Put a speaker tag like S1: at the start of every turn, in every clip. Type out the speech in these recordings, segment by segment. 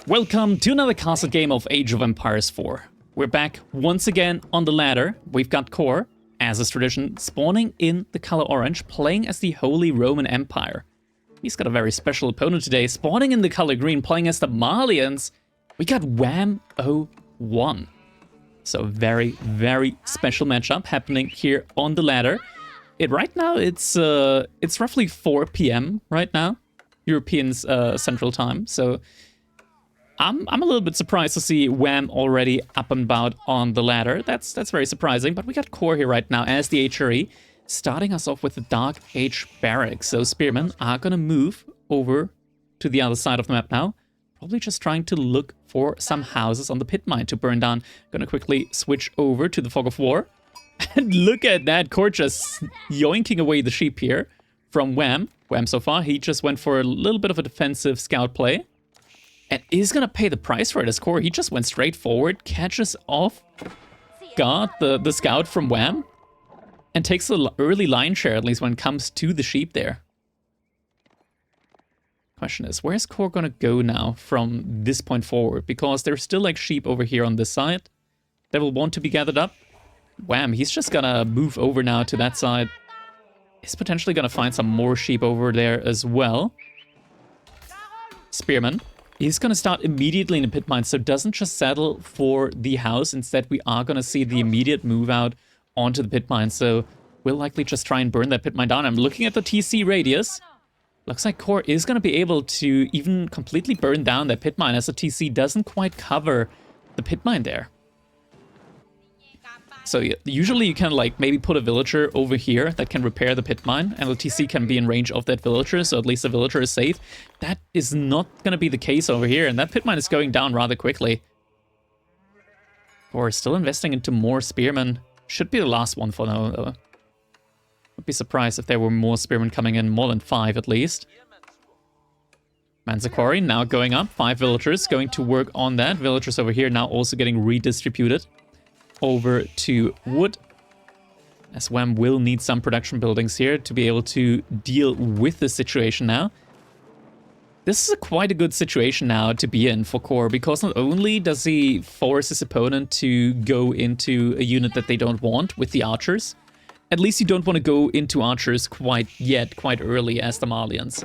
S1: Welcome to another castle game of Age of Empires 4. We're back once again on the ladder. We've got Core, as is tradition, spawning in the color orange, playing as the Holy Roman Empire. He's got a very special opponent today, spawning in the color green, playing as the Malians. We got Wham01. So very, very special matchup happening here on the ladder. Right now, it's roughly 4 p.m. right now, European Central Time. So I'm a little bit surprised to see Wham already up and about on the ladder. That's very surprising. But we got Core here right now as the HRE, starting us off with the Dark Age barracks. So spearmen are gonna move over to the other side of the map now. Probably just trying to look for some houses on the pit mine to burn down. Gonna quickly switch over to the Fog of War. And look at that, Core just yoinking away the sheep here from Wham. Wham so far, he just went for a little bit of a defensive scout play. And is gonna pay the price for it as Core. He just went straight forward, catches off guard the scout from Wham, and takes the early line share, at least when it comes to the sheep there. Question is, where's Core gonna go now from this point forward? Because there's still like sheep over here on this side that will want to be gathered up. Wham, he's just gonna move over now to that side. He's potentially gonna find some more sheep over there as well. Spearman. He's gonna start immediately in the pit mine, so doesn't just settle for the house. Instead, we are gonna see the immediate move out onto the pit mine. So we'll likely just try and burn that pit mine down. I'm looking at the TC radius. Looks like Core is gonna be able to even completely burn down that pit mine, as the TC doesn't quite cover the pit mine there. So usually you can like maybe put a villager over here that can repair the pit mine, and the TC can be in range of that villager, so at least the villager is safe. That is not going to be the case over here, and that pit mine is going down rather quickly. Or still investing into more spearmen. Should be the last one for now, though. Would be surprised if there were more spearmen coming in, more than 5 at least. Manzacori now going up, 5 villagers going to work on that. Villagers over here now also getting redistributed over to wood, as Wham will need some production buildings here to be able to deal with this situation now. This is quite a good situation now to be in for Core, because not only does he force his opponent to go into a unit that they don't want with the archers, at least you don't want to go into archers quite early as the Malians.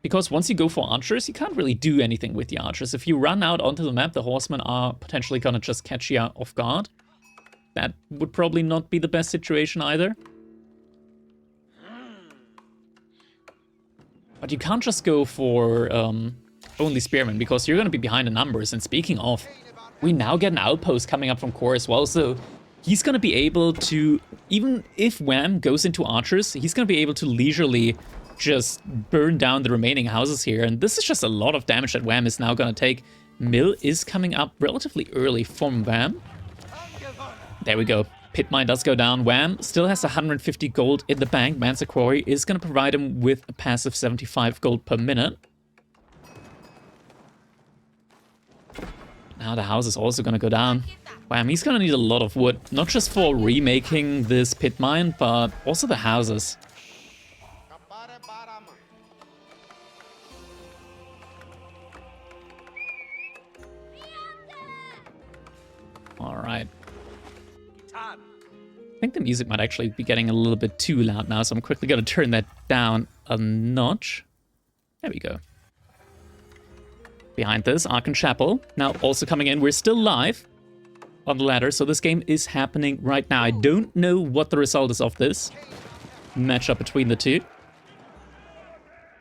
S1: Because once you go for archers, you can't really do anything with the archers. If you run out onto the map, the horsemen are potentially gonna just catch you off guard. That would probably not be the best situation either. But you can't just go for only spearmen, because you're gonna be behind the numbers. And speaking of, we now get an outpost coming up from Core as well, so he's gonna be able to, even if Wham goes into archers, he's gonna be able to leisurely just burn down the remaining houses here. And this is just a lot of damage that Wham is now gonna take. Mill is coming up relatively early from Wham. There we go. Pit mine does go down. Wham still has 150 gold in the bank. Manzacori is gonna provide him with a passive 75 gold per minute. Now the house is also gonna go down. Wham, he's gonna need a lot of wood, not just for remaking this pit mine, but also the houses. Alright. I think the music might actually be getting a little bit too loud now, so I'm quickly going to turn that down a notch. There we go. Behind this, Archon Chapel. Now also coming in, we're still live on the ladder, so this game is happening right now. I don't know what the result is of this matchup between the two.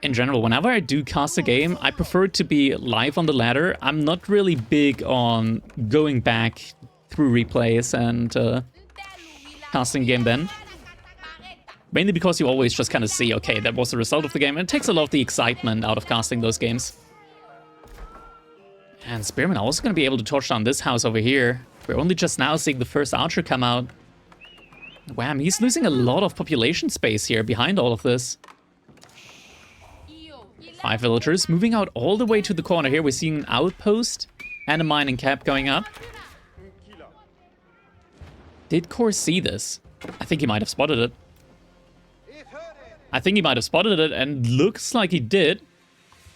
S1: In general, whenever I do cast a game, I prefer it to be live on the ladder. I'm not really big on going back through replays and casting game then. Mainly because you always just kind of see, okay, that was the result of the game. And it takes a lot of the excitement out of casting those games. And Spearman are also going to be able to torch down this house over here. We're only just now seeing the first archer come out. Wham, he's losing a lot of population space here behind all of this. 5 villagers moving out all the way to the corner here. We're seeing an outpost and a mining cap going up. Did Core see this? I think he might have spotted it. And looks like he did.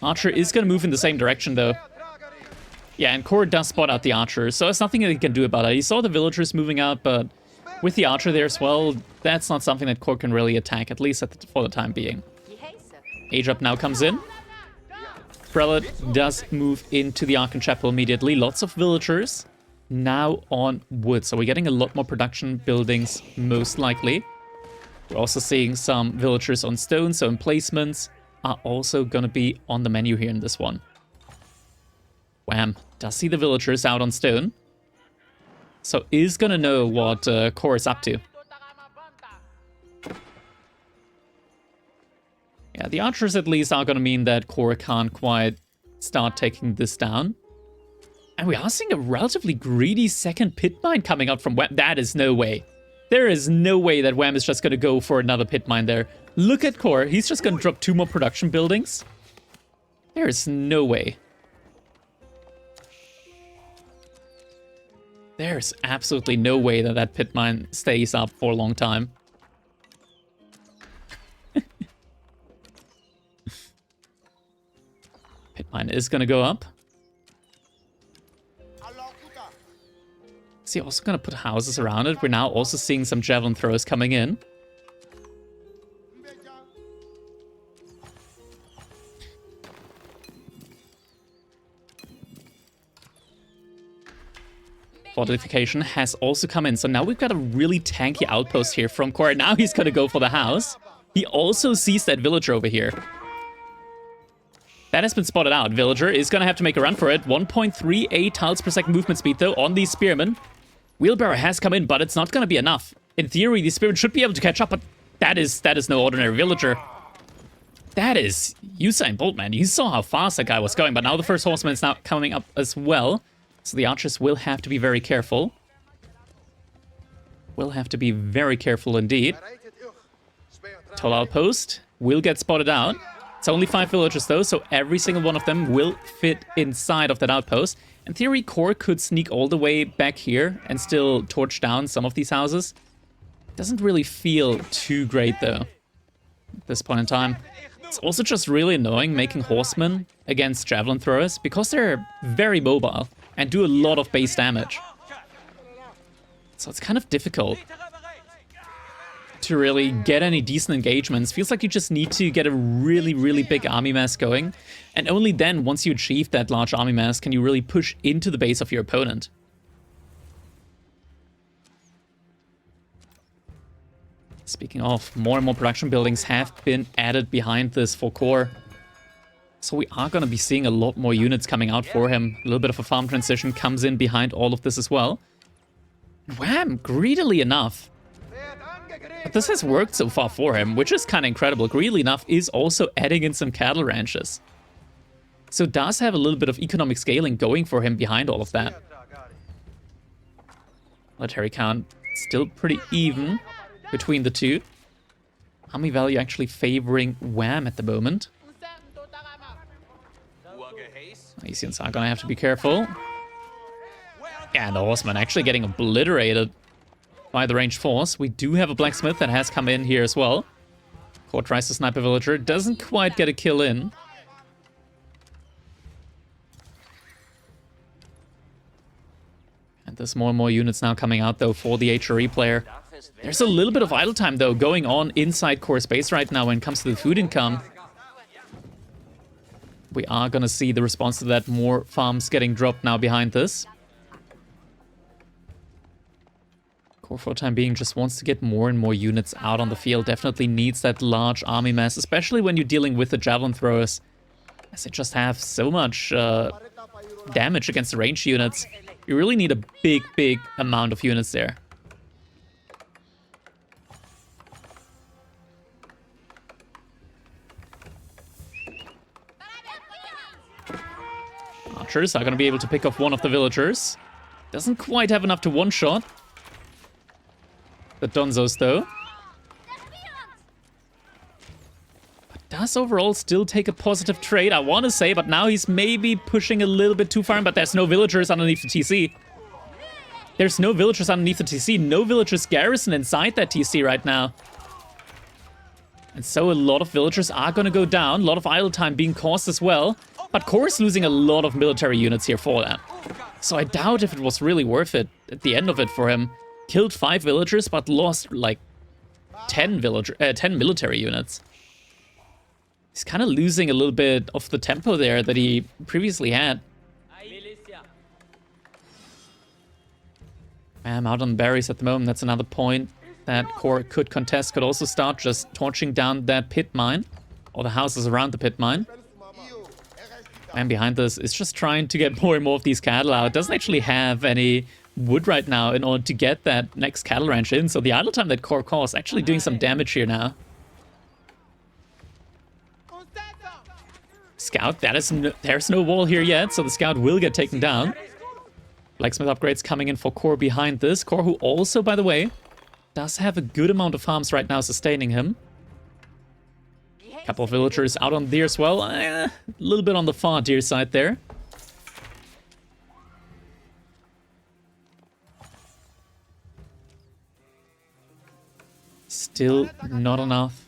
S1: Archer is going to move in the same direction, though. Yeah, and Core does spot out the archers, so there's nothing that he can do about it. He saw the villagers moving out, but with the archer there as well, that's not something that Core can really attack, at least for the time being. Age up now comes in. Prelate does move into the Archon Chapel immediately. Lots of villagers now on wood, so we're getting a lot more production buildings, most likely. We're also seeing some villagers on stone, so emplacements are also going to be on the menu here in this one. Wham! Does see the villagers out on stone. So is going to know what Core is up to. Yeah, the archers at least are going to mean that Core can't quite start taking this down. And we are seeing a relatively greedy second pit mine coming out from Wham. That is no way. There is no way that Wham is just going to go for another pit mine there. Look at Core. He's just going to drop 2 more production buildings. There is no way. There's absolutely no way that that pit mine stays up for a long time. Pit mine is going to go up. Is he also going to put houses around it? We're now also seeing some javelin throwers coming in. Fortification has also come in. So now we've got a really tanky outpost here from Core. Now he's going to go for the house. He also sees that villager over here. That has been spotted out. Villager is going to have to make a run for it. 1.38 tiles per second movement speed, though, on these spearmen. Wheelbarrow has come in, but it's not going to be enough. In theory, the spearmen should be able to catch up, but that is no ordinary villager. That is Usain Bolt, man. You saw how fast that guy was going, but now the first horseman is now coming up as well. So the archers will have to be very careful. Will have to be very careful indeed. Tall outpost will get spotted out. It's only 5 villagers though, so every single one of them will fit inside of that outpost. In theory, Core could sneak all the way back here and still torch down some of these houses. Doesn't really feel too great though at this point in time. It's also just really annoying making horsemen against javelin throwers because they're very mobile and do a lot of base damage. So it's kind of difficult to really get any decent engagements. Feels like you just need to get a really, really big army mass going. And only then, once you achieve that large army mass, can you really push into the base of your opponent. Speaking of, more and more production buildings have been added behind this for Core. So we are going to be seeing a lot more units coming out for him. A little bit of a farm transition comes in behind all of this as well. Wham! Greedily enough. But this has worked so far for him, which is kind of incredible. Greedily enough is also adding in some cattle ranches. So does have a little bit of economic scaling going for him behind all of that. Military count still pretty even between the two. Army value actually favoring Wham at the moment. Asians are gonna have to be careful. Yeah, and the horsemen actually getting obliterated by the ranged force. We do have a blacksmith that has come in here as well. Core tries to snipe a villager, doesn't quite get a kill in. And there's more and more units now coming out though for the HRE player. There's a little bit of idle time though going on inside Core space right now when it comes to the food income. We are gonna see the response to that, more farms getting dropped now behind this. Core for the time being just wants to get more and more units out on the field. Definitely needs that large army mass, especially when you're dealing with the javelin throwers, as they just have so much damage against the range units. You really need a big amount of units there. Archers are going to be able to pick off one of the villagers. Doesn't quite have enough to one-shot the Donzos, though. But does overall still take a positive trade, I want to say, but now he's maybe pushing a little bit too far, but there's no villagers underneath the TC. There's no villagers underneath the TC, no villagers garrison inside that TC right now. And so a lot of villagers are going to go down, a lot of idle time being caused as well. But Core is losing a lot of military units here for that. So I doubt if it was really worth it at the end of it for him. Killed 5 villagers, but lost like 10 military units. He's kind of losing a little bit of the tempo there that he previously had. I'm out on berries at the moment. That's another point that Core could contest. Could also start just torching down that pit mine, or the houses around the pit mine. And behind this is just trying to get more and more of these cattle out. Doesn't actually have any wood right now in order to get that next cattle ranch in. So the idle time that Core caused actually doing some damage here now. Scout, there's no wall here yet, so the scout will get taken down. Blacksmith upgrades coming in for Core behind this. Core, who also, by the way, does have a good amount of farms right now sustaining him. Couple of villagers out on deer as well. A little bit on the far deer side there. Still not enough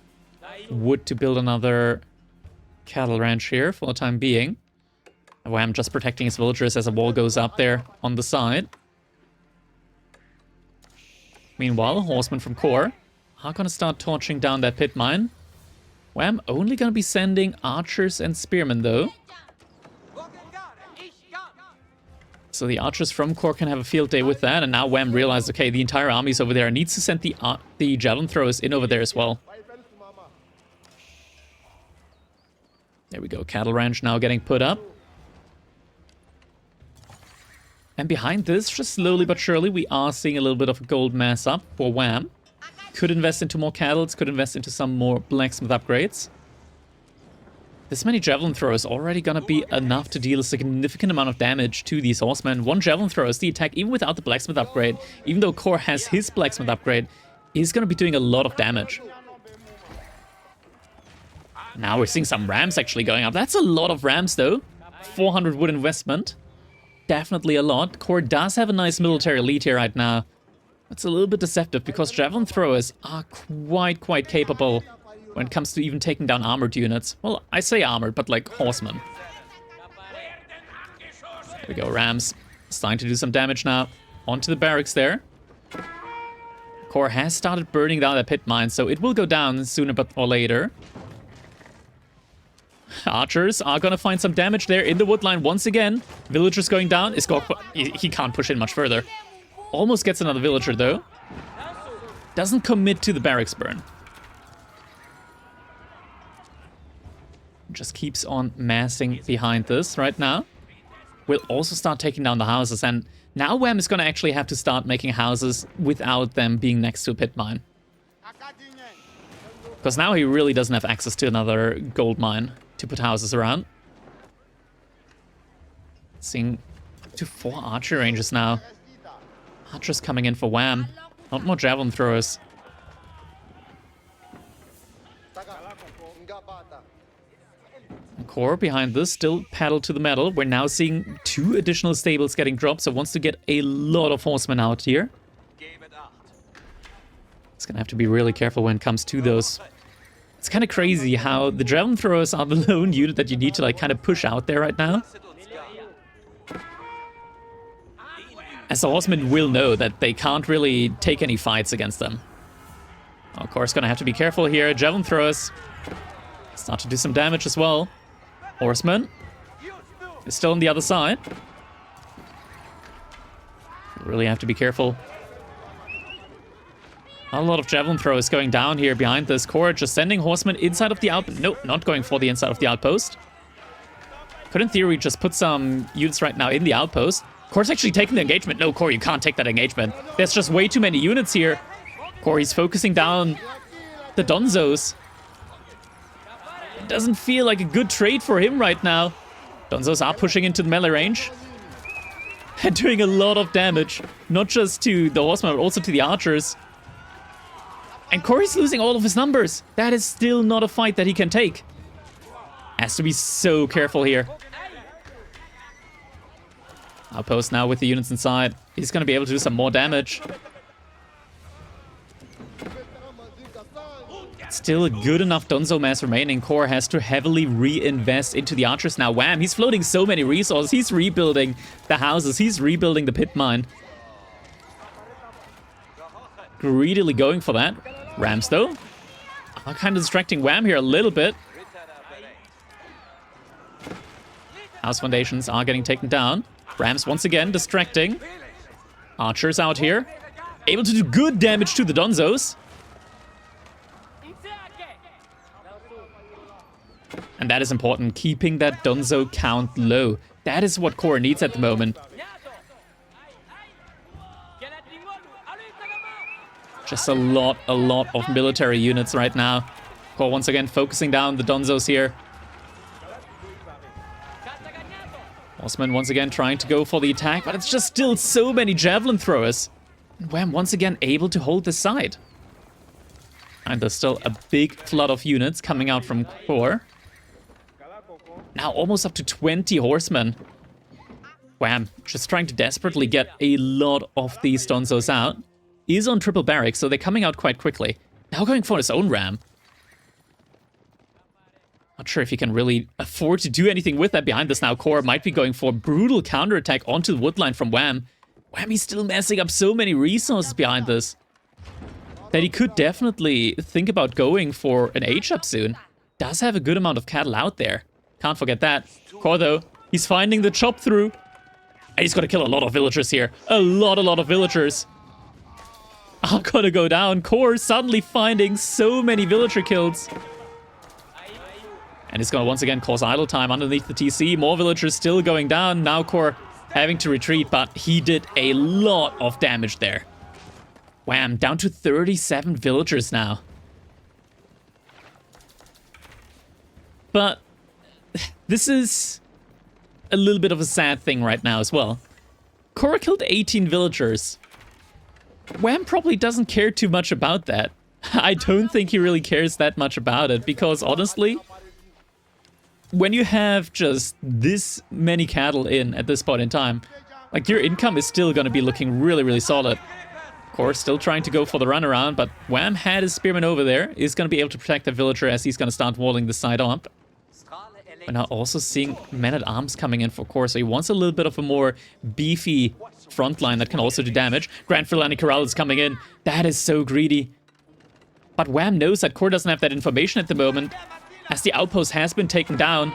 S1: wood to build another cattle ranch here for the time being. I'm just protecting his villagers as a wall goes up there on the side. Meanwhile, horsemen from Core are going to start torching down that pit mine. I'm only going to be sending archers and spearmen though. So the archers from Core can have a field day with that. And now Wham realized, okay, the entire army's over there. Needs to send the javelin throwers in over there as well. There we go. Cattle ranch now getting put up. And behind this, just slowly but surely, we are seeing a little bit of a gold mass up for Wham. Could invest into more cattle, could invest into some more blacksmith upgrades. This many javelin throwers already gonna be enough to deal a significant amount of damage to these horsemen. One javelin thrower is the attack, even without the blacksmith upgrade, even though Core has his blacksmith upgrade, is gonna be doing a lot of damage. Now we're seeing some rams actually going up. That's a lot of rams though. 400 wood investment. Definitely a lot. Core does have a nice military lead here right now. It's a little bit deceptive because javelin throwers are quite capable when it comes to even taking down armored units. Well, I say armored, but like horsemen. There we go, rams. Starting to do some damage now. Onto the barracks there. Core has started burning down that pit mine, so it will go down sooner or later. Archers are gonna find some damage there in the woodline once again. Villagers going down. He can't push in much further. Almost gets another villager though. Doesn't commit to the barracks burn. Just keeps on massing behind this right now. We'll also start taking down the houses, and now Wham is gonna actually have to start making houses without them being next to a pit mine. Because now he really doesn't have access to another gold mine to put houses around. Seeing to 4 archer ranges now. Archers coming in for Wham. Not more javelin throwers. Core behind this, still pedal to the metal. We're now seeing 2 additional stables getting dropped, so wants to get a lot of horsemen out here. It's gonna have to be really careful when it comes to those. It's kind of crazy how the javelin throwers are the lone unit that you need to like kind of push out there right now. As the horsemen will know that they can't really take any fights against them. Of course, gonna have to be careful here. Javelin throwers start to do some damage as well. Horseman is still on the other side. Really have to be careful. A lot of javelin throwers going down here behind this. Core just sending horsemen inside of the outpost. Nope, not going for the inside of the outpost. Could in theory just put some units right now in the outpost. Core's actually taking the engagement. No, Core, you can't take that engagement. There's just way too many units here. Core, he's focusing down the Donzos. It doesn't feel like a good trade for him right now. Donzos are pushing into the melee range. And doing a lot of damage. Not just to the horsemen, but also to the archers. And Corey's losing all of his numbers. That is still not a fight that he can take. Has to be so careful here. Outpost now with the units inside. He's going to be able to do some more damage. Still a good enough Donzo mass remaining. Core has to heavily reinvest into the archers now. Wham, he's floating so many resources. He's rebuilding the houses. He's rebuilding the pit mine. Greedily going for that. Rams, though, are kind of distracting Wham here a little bit. House foundations are getting taken down. Rams once again distracting. Archers out here. Able to do good damage to the Donzos. And that is important, keeping that Donzo count low. That is what Core needs at the moment. Just a lot of military units right now. Core once again focusing down the Donzos here. Osman once again trying to go for the attack, but it's just still so many javelin throwers. And Wham once again able to hold this side. And there's still a big flood of units coming out from Core. Now almost up to 20 horsemen. Wham, just trying to desperately get a lot of these Donzos out. Is on triple barracks, so they're coming out quite quickly. Now going for his own ram. Not sure if he can really afford to do anything with that behind this now. Core might be going for a brutal counterattack onto the woodline from Wham. Wham, he's still messing up so many resources behind this that he could definitely think about going for an H-up soon. Does have a good amount of cattle out there. Can't forget that. Core, though, he's finding the chop through. And he's got to kill a lot of villagers here. A lot of villagers are gonna go down. Core suddenly finding so many villager kills. And it's gonna once again cause idle time underneath the TC. More villagers still going down. Now Core having to retreat, but he did a lot of damage there. Wham, down to 37 villagers now. But this is a little bit of a sad thing right now as well. Core killed 18 villagers. Wham probably doesn't care too much about that. I don't think he really cares that much about it, because honestly, when you have just this many cattle in at this point in time, like, your income is still going to be looking really solid. Of course, still trying to go for the runaround, but Wham had his spearman over there, is going to be able to protect the villager as he's going to start walling the side up. We're now also seeing men-at-arms coming in for Core, so he wants a little bit of a more beefy front line that can also do damage. Grand Filani Corral is coming in. That is so greedy. But Wham knows that Core doesn't have that information at the moment, as the outpost has been taken down.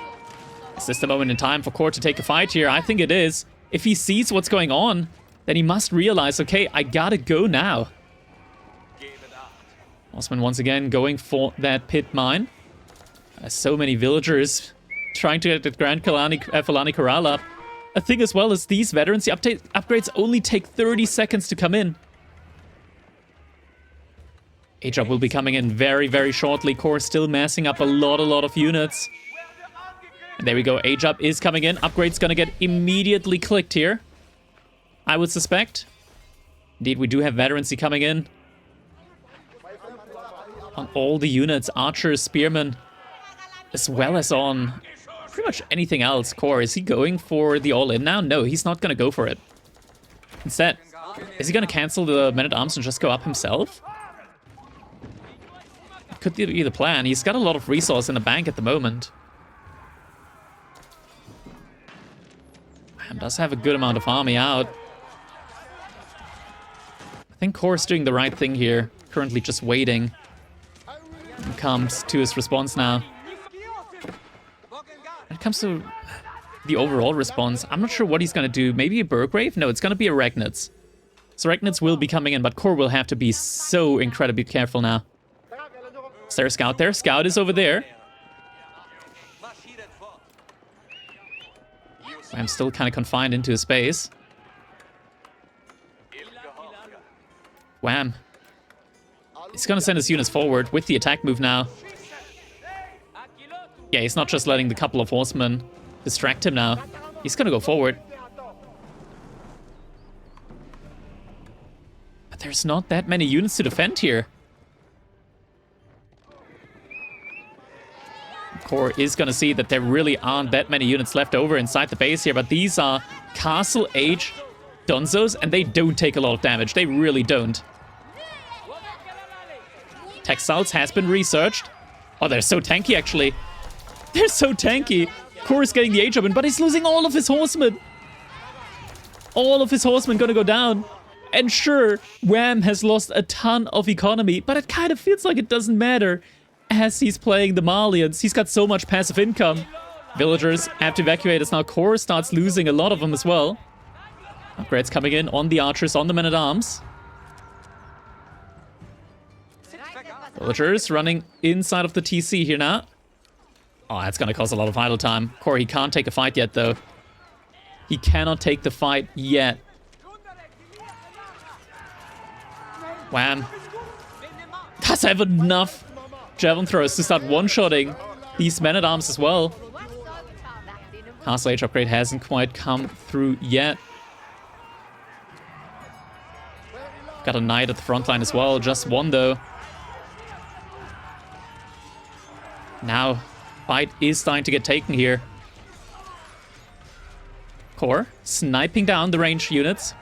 S1: Is this the moment in time for Core to take a fight here? I think it is. If he sees what's going on, then he must realize, okay, I gotta go now. Osman once again going for that pit mine. So many villagers trying to get the Grand Filani Corral up. A thing as well is these Veterancy upgrades only take 30 seconds to come in. H-up will be coming in very shortly. Core still massing up a lot of units. And there we go, H-up is coming in. Upgrade's gonna get immediately clicked here, I would suspect. Indeed, we do have Veterancy coming in. On all the units, archers, spearmen, as well as on pretty much anything else. Core, is he going for the all-in now? No, he's not gonna go for it. Instead, is he gonna cancel the men-at-arms and just go up himself? Could be the plan. He's got a lot of resource in the bank at the moment. Man, does have a good amount of army out. I think Core's doing the right thing here. Currently just waiting. And comes to his response now. When it comes to the overall response, I'm not sure what he's going to do. Maybe a Burgrave? No, it's going to be a Regnitz. So Regnitz will be coming in, but Core will have to be so incredibly careful now. Is there a scout there? Scout is over there. I'm still kind of confined into his space. Wham. He's going to send his units forward with the attack move now. Yeah, he's not just letting the couple of horsemen distract him now. He's going to go forward. But there's not that many units to defend here. Core is going to see that there really aren't that many units left over inside the base here, but these are Castle Age Donzos, and they don't take a lot of damage. They really don't. Textiles has been researched. Oh, they're so tanky, actually. They're so tanky. Core is getting the age up, but he's losing all of his horsemen. All of his horsemen gonna go down. And sure, Wham has lost a ton of economy, but it kind of feels like it doesn't matter as he's playing the Malians. He's got so much passive income. Villagers have to evacuate as now Core starts losing a lot of them as well. Upgrades coming in on the archers, on the men-at-arms. Villagers running inside of the TC here now. Oh, that's gonna cause a lot of idle time. Core, he can't take a fight yet, though. He cannot take the fight yet. Wham. Does have enough javelin throws to start one-shotting these men-at-arms as well. Castle Age upgrade hasn't quite come through yet. Got a knight at the front line as well, just one though. Now, fight is starting to get taken here. Core sniping down the ranged units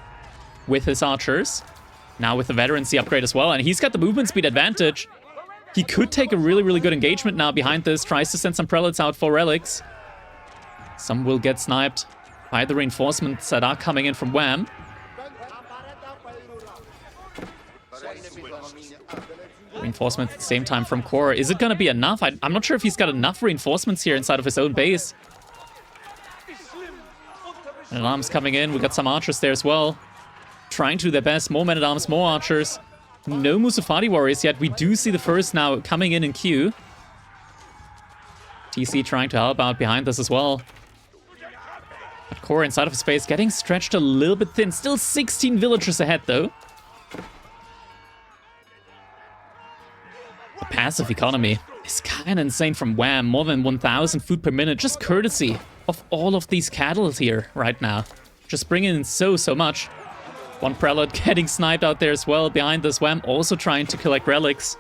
S1: with his archers. Now with the Veterancy upgrade as well, and he's got the movement speed advantage. He could take a really, really good engagement now behind this. Tries to send some prelates out for relics. Some will get sniped by the reinforcements that are coming in from Wham. Reinforcements at the same time from Core. Is it going to be enough? I'm not sure if he's got enough reinforcements here inside of his own base. Men-at-arms coming in. We got some archers there as well. Trying to do their best. More men-at-arms, more archers. No Musafati warriors yet. We do see the first now coming in queue. TC trying to help out behind this as well. But Core inside of his base getting stretched a little bit thin. Still 16 villagers ahead though. The passive economy is kind of insane from Wham. More than 1,000 food per minute. Just courtesy of all of these cattle here right now. Just bringing in so much. One prelate getting sniped out there as well behind this. Wham also trying to collect relics.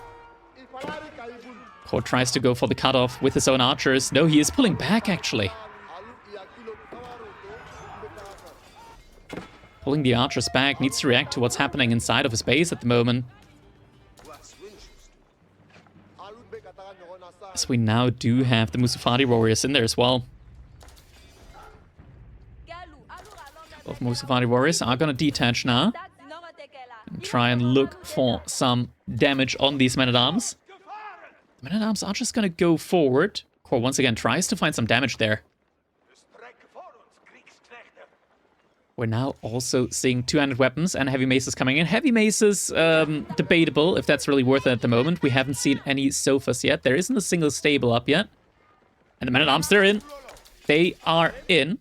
S1: Core tries to go for the cutoff with his own archers. No, he is pulling back actually. Pulling the archers back, needs to react to what's happening inside of his base at the moment. As we now do have the Musafati warriors in there as well. Both Musafati warriors are gonna detach now. And try and look for some damage on these men-at-arms. Men-at-arms are just gonna go forward. Core once again tries to find some damage there. We're now also seeing two-handed weapons and heavy maces coming in. Heavy maces, debatable if that's really worth it at the moment. We haven't seen any sofas yet. There isn't a single stable up yet. And the men-at-arms, they're in. They are in.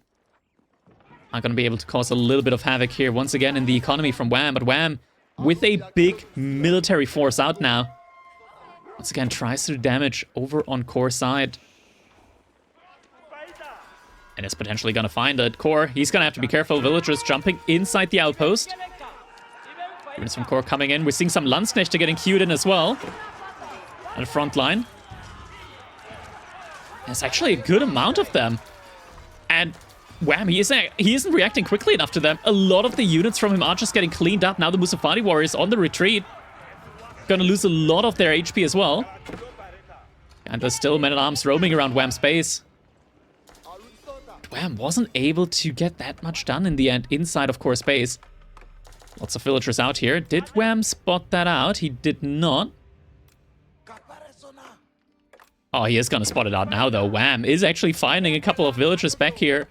S1: Are going to be able to cause a little bit of havoc here once again in the economy from Wham. But Wham, with a big military force out now, once again tries to do damage over on Core side. And is potentially going to find it. Core, he's going to have to be careful. Villagers jumping inside the outpost. Units from Core coming in. We're seeing some Landsknechte getting queued in as well. On the front line. There's actually a good amount of them. And Wham, he isn't reacting quickly enough to them. A lot of the units from him are just getting cleaned up. Now the Musafati warriors on the retreat. Gonna lose a lot of their HP as well. And there's still men-at-arms roaming around Wham's base. Wham wasn't able to get that much done in the end inside of Core's base. Lots of villagers out here. Did Wham spot that out? He did not. Oh, he is gonna spot it out now though. Wham is actually finding a couple of villagers back here.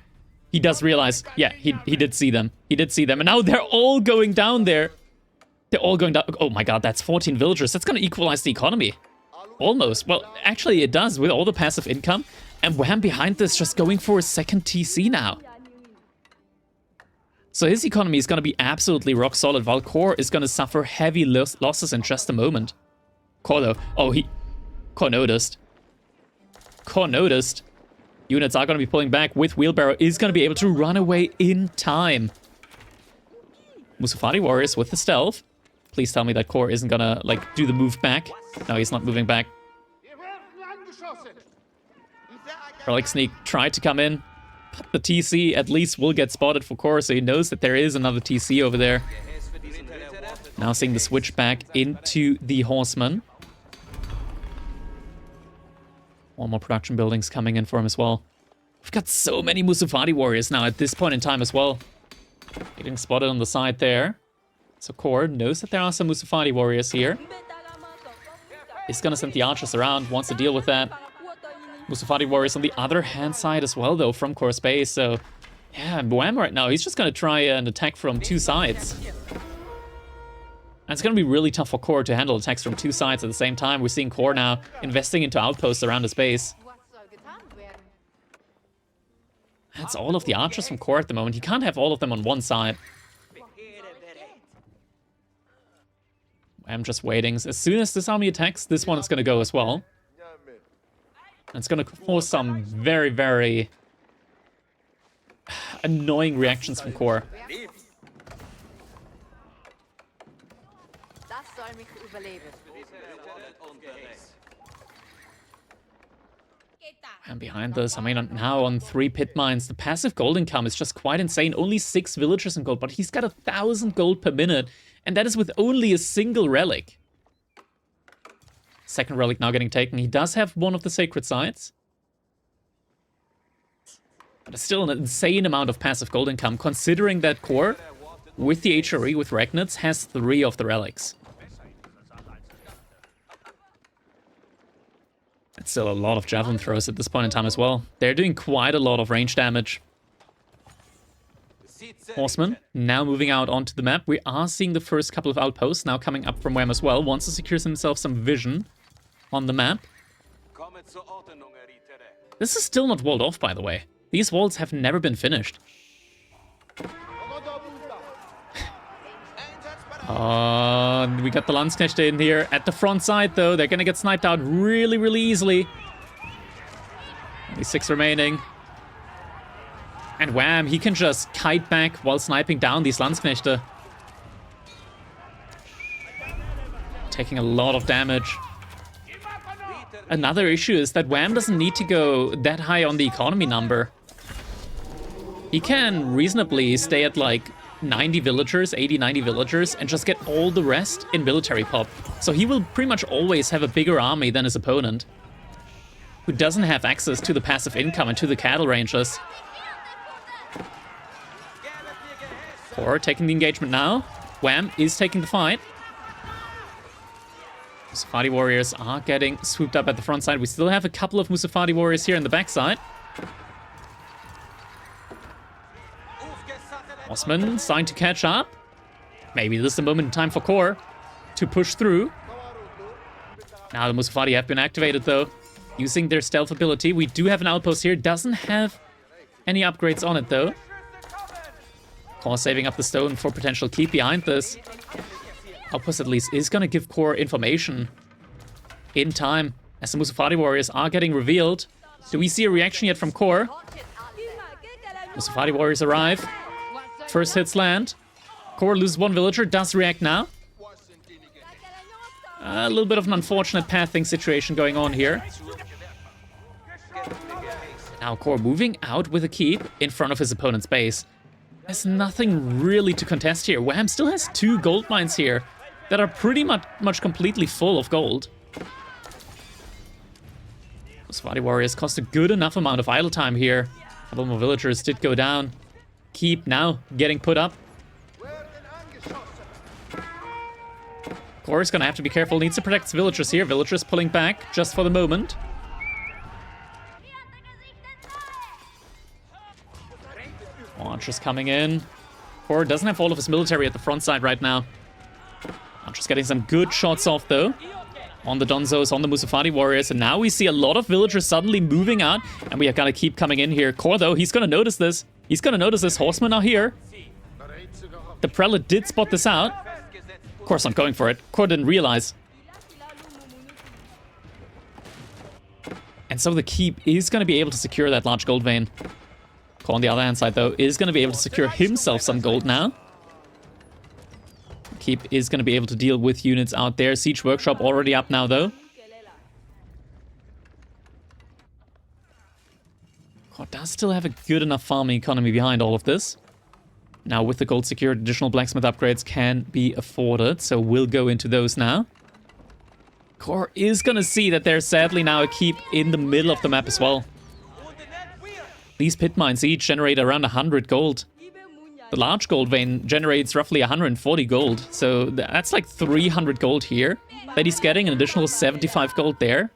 S1: He does realize, yeah, he did see them. He did see them. And now they're all going down there. They're all going down. Oh my god, that's 14 villagers. That's going to equalize the economy. Almost. Well, actually it does with all the passive income. And Wham behind this just going for a second TC now. So his economy is going to be absolutely rock solid, while Core is going to suffer heavy losses in just a moment. Core though, oh, Core noticed. Core noticed. Units are going to be pulling back with Wheelbarrow, is going to be able to run away in time. Musafati warriors with the stealth. Please tell me that Core isn't going to, like, do the move back. No, he's not moving back. Relic Sneak tried to come in. But the TC at least will get spotted for Core, so he knows that there is another TC over there. Now seeing the switch back into the Horseman. One more production buildings coming in for him as well. We've got so many Musafadi warriors now at this point in time as well. Getting spotted on the side there. So Core knows that there are some Musafadi warriors here. He's gonna send the archers around, wants to deal with that. Musafadi warriors on the other hand side as well, though, from Core's base. So, yeah, Wham right now, he's just gonna try and attack from two sides. And it's gonna be really tough for Core to handle attacks from two sides at the same time. We're seeing Core now investing into outposts around his base. That's all of the archers from Core at the moment. He can't have all of them on one side. I'm just waiting. As soon as this army attacks, this one is going to go as well. And it's going to force some very, very annoying reactions from Core. And behind this, I mean, now on 3 pit mines, the passive gold income is just quite insane. Only 6 villagers in gold, but he's got 1,000 gold per minute. And that is with only a single relic. Second relic now getting taken. He does have one of the sacred sites. But it's still an insane amount of passive gold income, considering that Core, with the HRE, with Regnitz, has 3 of the relics. It's still a lot of javelin throws at this point in time as well. They're doing quite a lot of range damage. Horseman now moving out onto the map. We are seeing the first couple of outposts now coming up from Wham as well. Wants to secure himself some vision on the map. This is still not walled off, by the way. These walls have never been finished. We got the Landsknechte in here at the front side, though. They're gonna get sniped out really, really easily. Only 6 remaining. And Wham, he can just kite back while sniping down these Landsknechte. Taking a lot of damage. Another issue is that Wham doesn't need to go that high on the economy number. He can reasonably stay at like 90 villagers, 80, 90 villagers, and just get all the rest in military pop. So he will pretty much always have a bigger army than his opponent, who doesn't have access to the passive income and to the cattle ranges. Core taking the engagement now. Wham is taking the fight. Musafadi warriors are getting swooped up at the front side. We still have a couple of Musafadi warriors here in the backside. Osman starting to catch up. Maybe this is the moment in time for Core to push through. Now the Musafadi have been activated though, using their stealth ability. We do have an outpost here. Doesn't have any upgrades on it though. Core saving up the stone for potential keep behind this. Outpost at least is going to give Core information in time as the Musafadi warriors are getting revealed. Do we see a reaction yet from Core? Musafadi warriors arrive. First hits land. Core loses 1 villager, does react now. A little bit of an unfortunate pathing situation going on here. Now Core moving out with a keep in front of his opponent's base. There's nothing really to contest here. Wham still has 2 gold mines here that are pretty much completely full of gold. Musafadi warriors cost a good enough amount of idle time here. A couple more villagers did go down. Keep now getting put up. Core is gonna have to be careful. Needs to protect his villagers here. Villagers pulling back just for the moment. Archers coming in. Core doesn't have all of his military at the front side right now. Archers getting some good shots off though. On the Donzos, on the Musafadi warriors. And now we see a lot of villagers suddenly moving out. And we are gonna keep coming in here. Core though, he's gonna notice this. He's gonna notice this. Horsemen are here. The prelate did spot this out. Of course not going for it. Core didn't realize. And so the keep is gonna be able to secure that large gold vein. Core on the other hand side though is gonna be able to secure himself some gold now. Keep is gonna be able to deal with units out there. Siege workshop already up now though. Core does still have a good enough farming economy behind all of this. Now with the gold secured, additional blacksmith upgrades can be afforded, so we'll go into those now. Core is gonna see that there's sadly now a keep in the middle of the map as well. These pit mines each generate around 100 gold. The large gold vein generates roughly 140 gold, so that's like 300 gold here. That he's getting an additional 75 gold there.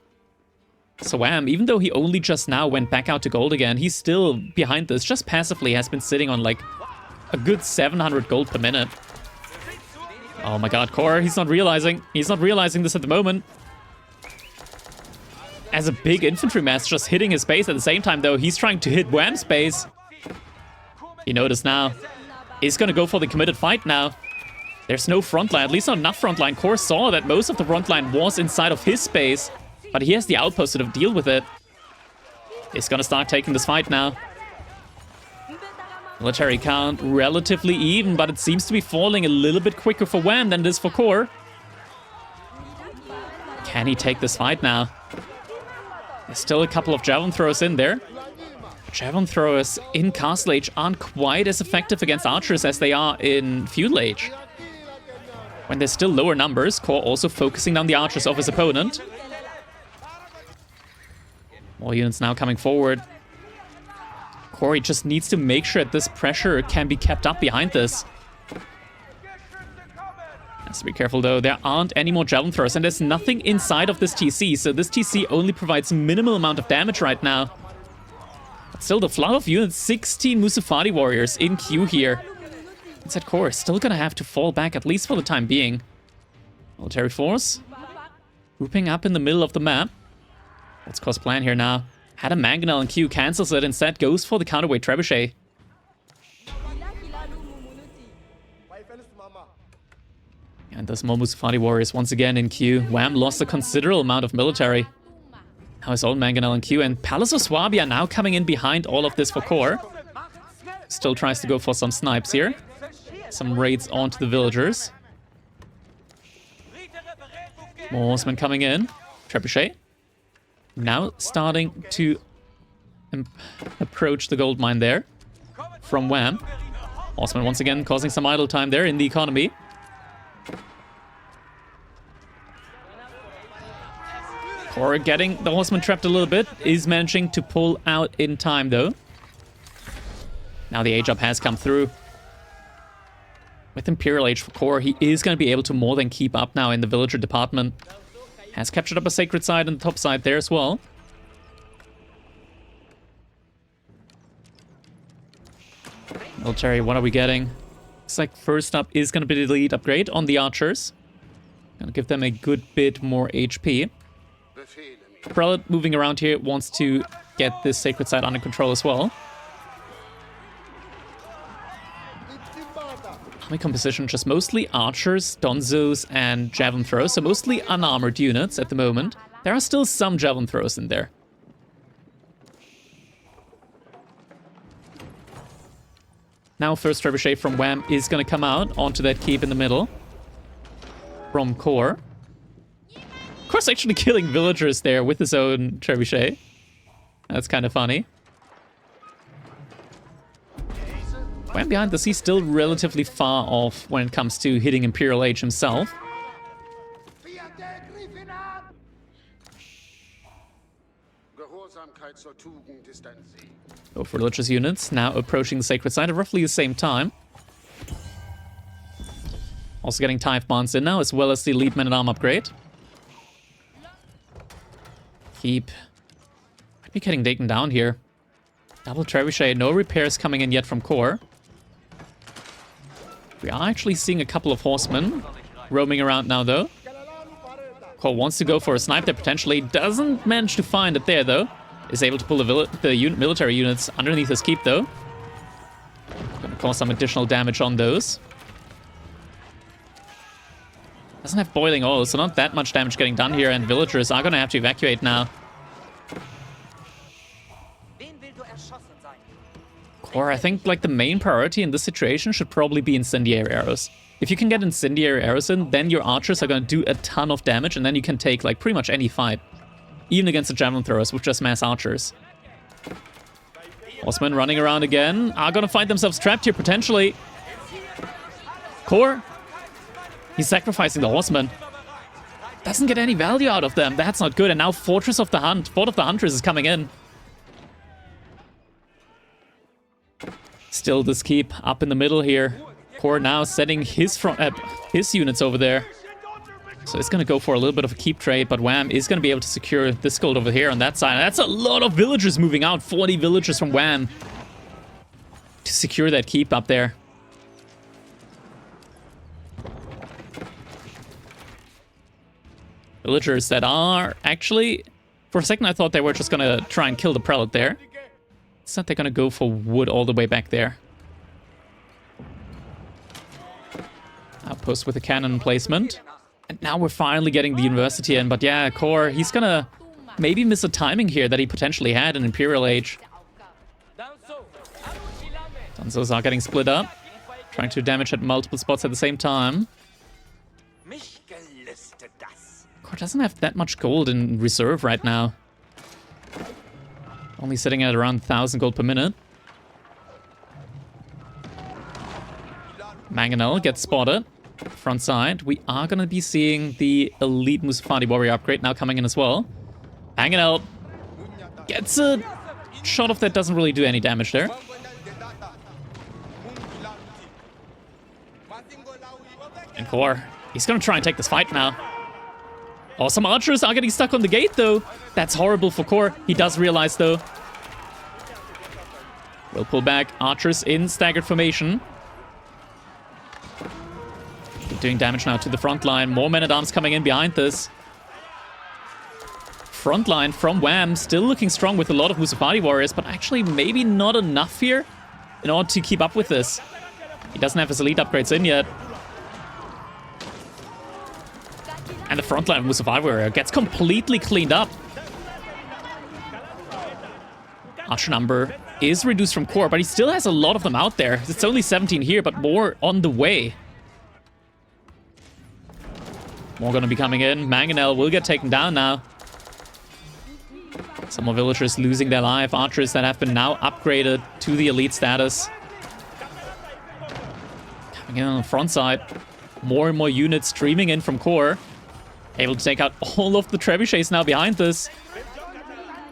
S1: So Wham, even though he only just now went back out to gold again, he's still behind this, just passively has been sitting on like a good 700 gold per minute. Oh my god, Core, he's not realizing this at the moment. As a big infantry mass just hitting his base at the same time though, he's trying to hit Wham's base. You notice now, he's gonna go for the committed fight now. There's no front line, at least not enough front line. Core saw that most of the front line was inside of his space, but he has the outpost to deal with it. He's gonna start taking this fight now. Military count relatively even, but it seems to be falling a little bit quicker for Wham than it is for Core. Can he take this fight now? There's still a couple of javelin throwers in there. Javelin throwers in Castle Age aren't quite as effective against archers as they are in Feudal Age. When there's still lower numbers, Core also focusing down the archers of his opponent. More units now coming forward. Core just needs to make sure that this pressure can be kept up behind this. Has to be careful though, there aren't any more javelin throwers and there's nothing inside of this TC, so this TC only provides minimal amount of damage right now. But still, the flood of units, 16 Musafadi warriors in queue here. Inside Core is still gonna have to fall back, at least for the time being. Military force grouping up in the middle of the map. What's Core's plan here now? Had a Mangonel in queue, cancels it, instead goes for the counterweight trebuchet. And there's more Musafadi warriors once again in queue. Wham lost a considerable amount of military. Now his own Mangonel in queue, and Palace of Swabia now coming in behind all of this for Core. Still tries to go for some snipes here. Some raids onto the villagers. More horsemen coming in. Trebuchet. Now starting to approach the gold mine there from Wham. Horseman once again causing some idle time there in the economy. Core getting the horseman trapped a little bit, is managing to pull out in time though. Now the age up has come through. With Imperial Age for Core, he is going to be able to more than keep up now in the villager department. Has captured up a sacred side on the top side there as well. Military, what are we getting? Looks like first up is going to be the lead upgrade on the archers. Gonna give them a good bit more HP. Prelate moving around here wants to get this sacred side under control as well. Army composition, just mostly archers, donzos, and javelin throwers, so mostly unarmored units at the moment. There are still some javelin throwers in there. Now first trebuchet from Wham is going to come out onto that keep in the middle. From Core. Core's actually killing villagers there with his own trebuchet. That's kind of funny. Wham behind this, he's still relatively far off when it comes to hitting Imperial Age himself. Both religious units now approaching the sacred site at roughly the same time. Also getting Tithe Bonds in now, as well as the Elite Men-at-Arm upgrade. Keep. Might be getting taken down here. Double trebuchet, no repairs coming in yet from Core. We are actually seeing a couple of horsemen roaming around now, though. Core wants to go for a snipe there potentially. Doesn't manage to find it there, though. Is able to pull the military units underneath his keep, though. Gonna cause some additional damage on those. Doesn't have boiling oil, so not that much damage getting done here, and villagers are gonna have to evacuate now. Core, I think, like, the main priority in this situation should probably be incendiary arrows. If you can get incendiary arrows in, then your archers are gonna do a ton of damage, and then you can take, like, pretty much any fight. Even against the javelin throwers with just mass archers. Horsemen running around again are gonna find themselves trapped here, potentially. Core. He's sacrificing the horsemen. Doesn't get any value out of them. That's not good. And now Fort of the Huntress is coming in. Still this keep up in the middle here. Core now setting his units over there. So it's going to go for a little bit of a keep trade, but Wham is going to be able to secure this gold over here on that side. And that's a lot of villagers moving out. 40 villagers from Wham to secure that keep up there. Villagers that are actually... For a second I thought they were just going to try and kill the prelate there. It's not they're going to go for wood all the way back there. Outpost with a cannon placement. And now we're finally getting the university in. But yeah, Core, he's going to maybe miss a timing here that he potentially had in Imperial Age. Danzos are getting split up. Trying to damage at multiple spots at the same time. Core doesn't have that much gold in reserve right now. Only sitting at around 1,000 gold per minute. Mangonel gets spotted. Front side. We are going to be seeing the elite Musafati warrior upgrade now coming in as well. Mangonel gets a shot off that doesn't really do any damage there. And Core, he's going to try and take this fight now. Oh, some archers are getting stuck on the gate, though. That's horrible for Core. He does realize, though. We'll pull back. Archers in staggered formation. Doing damage now to the front line. More men-at-arms coming in behind this. Front line from Wham still looking strong with a lot of Musafati warriors, but actually maybe not enough here in order to keep up with this. He doesn't have his elite upgrades in yet. And the front line of Musafati warrior gets completely cleaned up. Archer number is reduced from Core, but he still has a lot of them out there. It's only 17 here, but more on the way. More gonna be coming in. Mangonel will get taken down now. Some more villagers losing their life. Archers that have been now upgraded to the elite status. Coming in on the front side. More and more units streaming in from Core. Able to take out all of the trebuchets now behind this.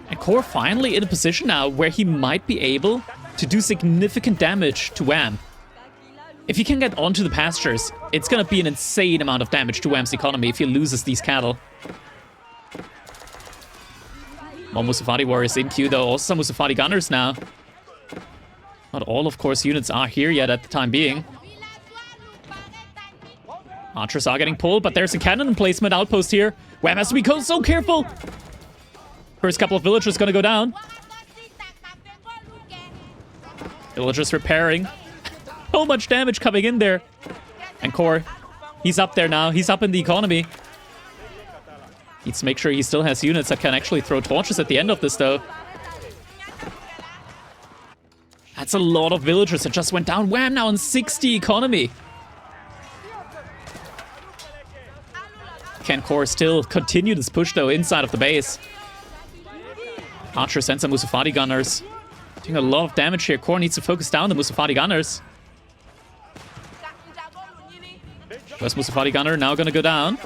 S1: And Core finally in a position now where he might be able to do significant damage to Wham. If he can get onto the pastures, it's going to be an insane amount of damage to Wham's economy if he loses these cattle. More Musafati warriors in queue, though. Also some Musafati gunners now. Not all, of course, units are here yet at the time being. Archers are getting pulled, but there's a cannon emplacement outpost here. Wham has to be so careful. First couple of villagers going to go down. Villagers repairing. So much damage coming in there. And Core, he's up there now. He's up in the economy. Needs to make sure he still has units that can actually throw torches at the end of this, though. That's a lot of villagers that just went down. Wham, now on 60 economy. Can Core still continue this push, though, inside of the base? Archer sends some Musafati gunners. Doing a lot of damage here. Core needs to focus down the Musafati gunners. First Musafati gunner now going to go down.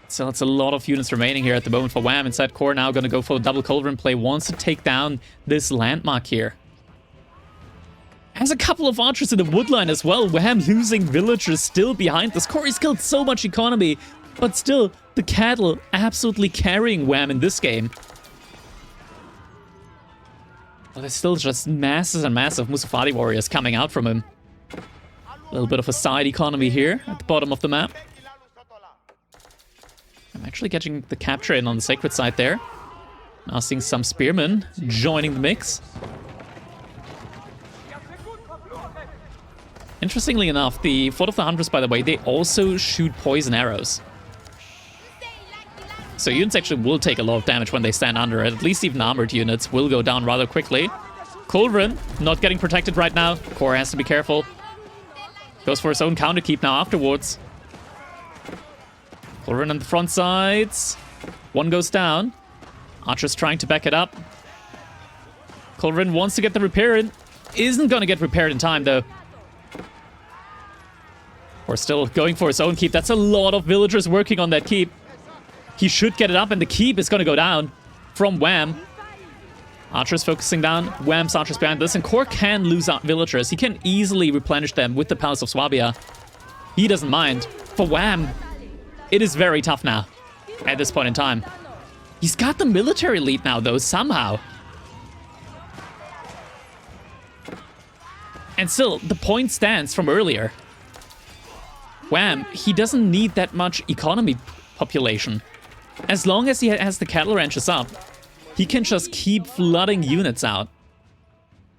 S1: So it's a lot of units remaining here at the moment for Wham. Inside Core now going to go for a double cauldron play. Wants to take down this landmark here. Has a couple of archers in the woodline as well. Wham losing villagers still behind this. Core has killed so much economy. But still, the cattle absolutely carrying Wham in this game. Well, there's still just masses and masses of Musafati warriors coming out from him. A little bit of a side economy here at the bottom of the map. I'm actually getting the capture in on the sacred side there. Now seeing some spearmen joining the mix. Interestingly enough, the Fort of the Huntress, by the way, they also shoot poison arrows. So units actually will take a lot of damage when they stand under it. At least even armored units will go down rather quickly. Cauldron not getting protected right now. Core has to be careful. Goes for his own counter keep now afterwards. Cauldron on the front sides. One goes down. Archer's trying to back it up. Cauldron wants to get the repair in. Isn't going to get repaired in time, though. Or still going for his own keep. That's a lot of villagers working on that keep. He should get it up, and the keep is going to go down from Wham. Archers focusing down. Wham's archers behind this, and Kor can lose out villagers. He can easily replenish them with the Palace of Swabia. He doesn't mind. For Wham, it is very tough now at this point in time. He's got the military lead now, though, somehow. And still, the point stands from earlier. Wham, he doesn't need that much economy population. As long as he has the cattle ranches up, he can just keep flooding units out.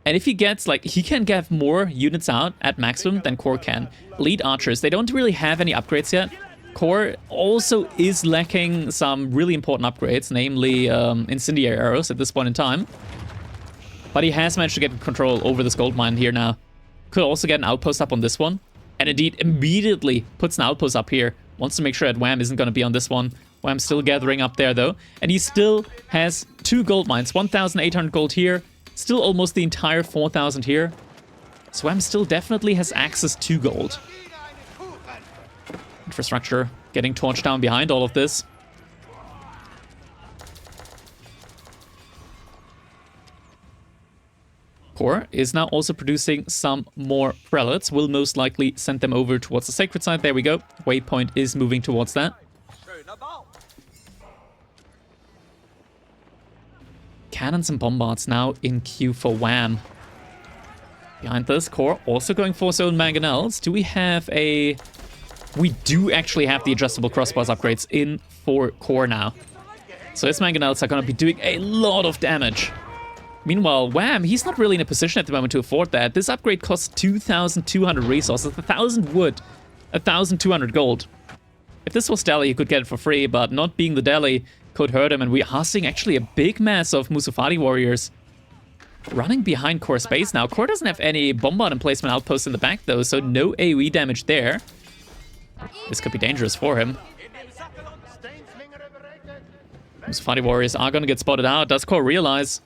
S1: And if he gets, like, he can get more units out at maximum than Kor can. Lead archers, they don't really have any upgrades yet. Kor also is lacking some really important upgrades, namely incendiary arrows at this point in time. But he has managed to get control over this gold mine here now. Could also get an outpost up on this one. And indeed, immediately puts an outpost up here. Wants to make sure that Wham isn't going to be on this one. Wham's still gathering up there, though. And he still has 2 gold mines. 1,800 gold here. Still almost the entire 4,000 here. So Wham still definitely has access to gold. Infrastructure getting torched down behind all of this. Kor is now also producing some more prelates. Will most likely send them over towards the sacred site. There we go. Waypoint is moving towards that. Cannons and bombards now in queue for Wham. Behind this, Kor also going for his own mangonels. Do we have a... We do actually have the adjustable crossbows upgrades in for Kor now. So his mangonels are going to be doing a lot of damage. Meanwhile, Wham, he's not really in a position at the moment to afford that. This upgrade costs 2,200 resources, 1,000 wood, 1,200 gold. If this was Delhi, he could get it for free, but not being the Delhi could hurt him. And we are seeing actually a big mass of Musafadi warriors running behind Kor's base now. Kor doesn't have any bombard emplacement outposts in the back, though, so no AoE damage there. This could be dangerous for him. Musafadi warriors are going to get spotted out. Does Kor realize?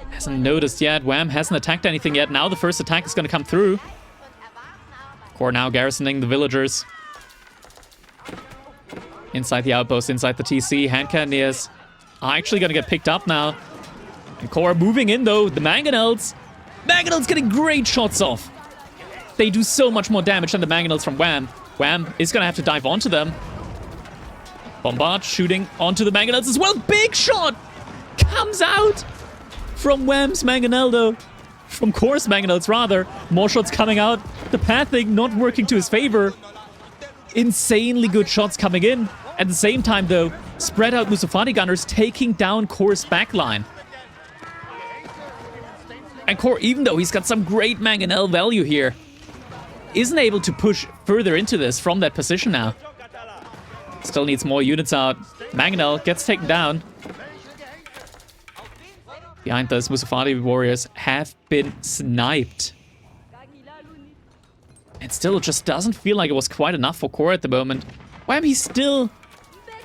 S1: Hasn't noticed yet. Wham hasn't attacked anything yet. Now the first attack is going to come through. Kor now garrisoning the villagers. Inside the outpost, inside the TC. Hand cannoneers are actually going to get picked up now. And Kor moving in, though. The mangonels. Mangonels getting great shots off. They do so much more damage than the mangonels from Wham. Wham is going to have to dive onto them. Bombard shooting onto the mangonels as well. Big shot comes out from Wham's mangonel, though. From Kor's mangonels, rather. More shots coming out. The pathing not working to his favor. Insanely good shots coming in. At the same time, though, spread out Musafadi gunners taking down Kor's backline. And Kor, even though he's got some great mangonel value here, isn't able to push further into this from that position now. Still needs more units out. Mangonel gets taken down. Behind this, Musafadi warriors have been sniped. And still, it just doesn't feel like it was quite enough for Kor at the moment. Wham, he's still,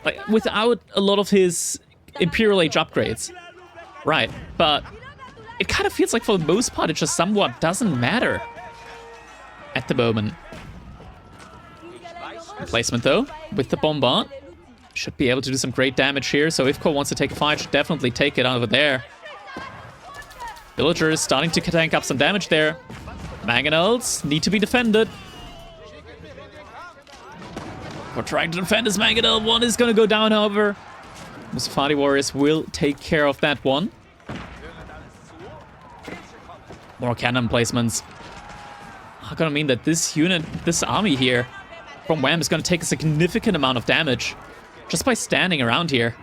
S1: like, without a lot of his Imperial Age upgrades. Right, but it kind of feels like for the most part, it just somewhat doesn't matter at the moment. Placement, though, with the bombard. Should be able to do some great damage here. So if Kor wants to take a fight, should definitely take it over there. Villagers starting to tank up some damage there. Mangonels need to be defended. We're trying to defend his mangonel. One is going to go down, however. Musafadi warriors will take care of that one. More cannon placements are going to mean that this unit, this army here from Wham is going to take a significant amount of damage just by standing around here.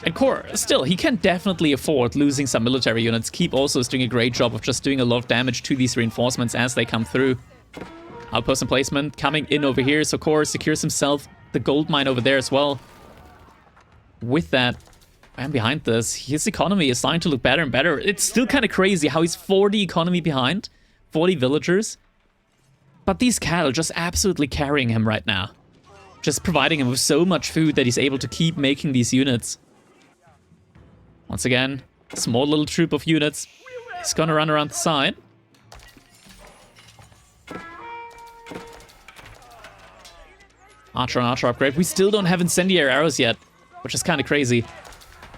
S1: And Kor, still, he can definitely afford losing some military units. Keep also is doing a great job of just doing a lot of damage to these reinforcements as they come through. Outpost emplacement coming in over here, so Kor secures himself the gold mine over there as well. With that, and behind this, his economy is starting to look better and better. It's still kind of crazy how he's 40 economy behind, 40 villagers. But these cattle just absolutely carrying him right now. Just providing him with so much food that he's able to keep making these units. Once again, small little troop of units He's gonna run around the side. Archer on archer upgrade. We still don't have incendiary arrows yet, which is kind of crazy.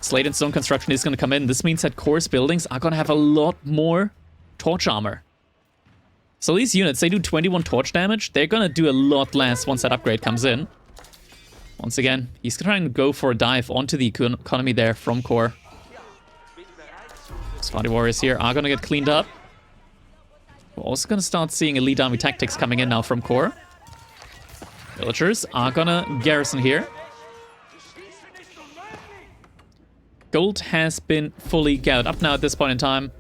S1: Slate and stone construction is going to come in. This means that course buildings are going to have a lot more torch armor. So these units, they do 21 torch damage. They're going to do a lot less once that upgrade comes in. Once again, he's trying to go for a dive onto the economy there from core. Spotty warriors here are going to get cleaned up. We're also going to start seeing elite army tactics coming in now from core. Villagers are gonna garrison here. Gold has been fully gathered up now at this point in time.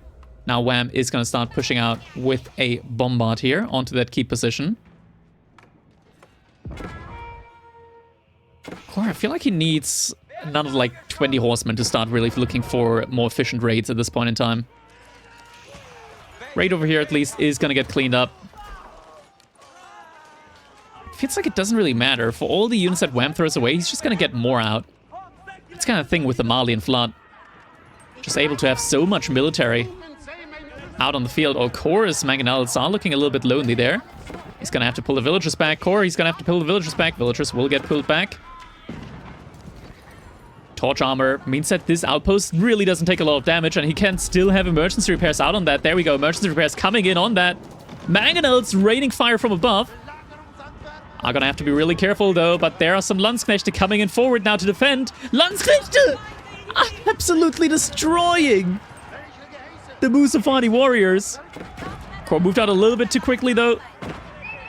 S1: Now Wham is gonna start pushing out with a bombard here onto that key position. Core, I feel like he needs another like 20 horsemen to start really looking for more efficient raids at this point in time. Raid over here at least is gonna get cleaned up. Feels like it doesn't really matter. For all the units that Wham throws away, he's just going to get more out. It's kind of thing with the Malian flood. Just able to have so much military out on the field. Oh, Core's mangonels are looking a little bit lonely there. He's going to have to pull the villagers back. Core, he's going to have to pull the villagers back. Villagers will get pulled back. Torch armor means that this outpost really doesn't take a lot of damage, and he can still have emergency repairs out on that. There we go. Emergency repairs coming in on that. Mangonels raining fire from above. Are gonna have to be really careful though, but there are some Landsknechte coming in forward now to defend. Landsknechte are absolutely destroying the Musafani warriors. Core moved out a little bit too quickly though.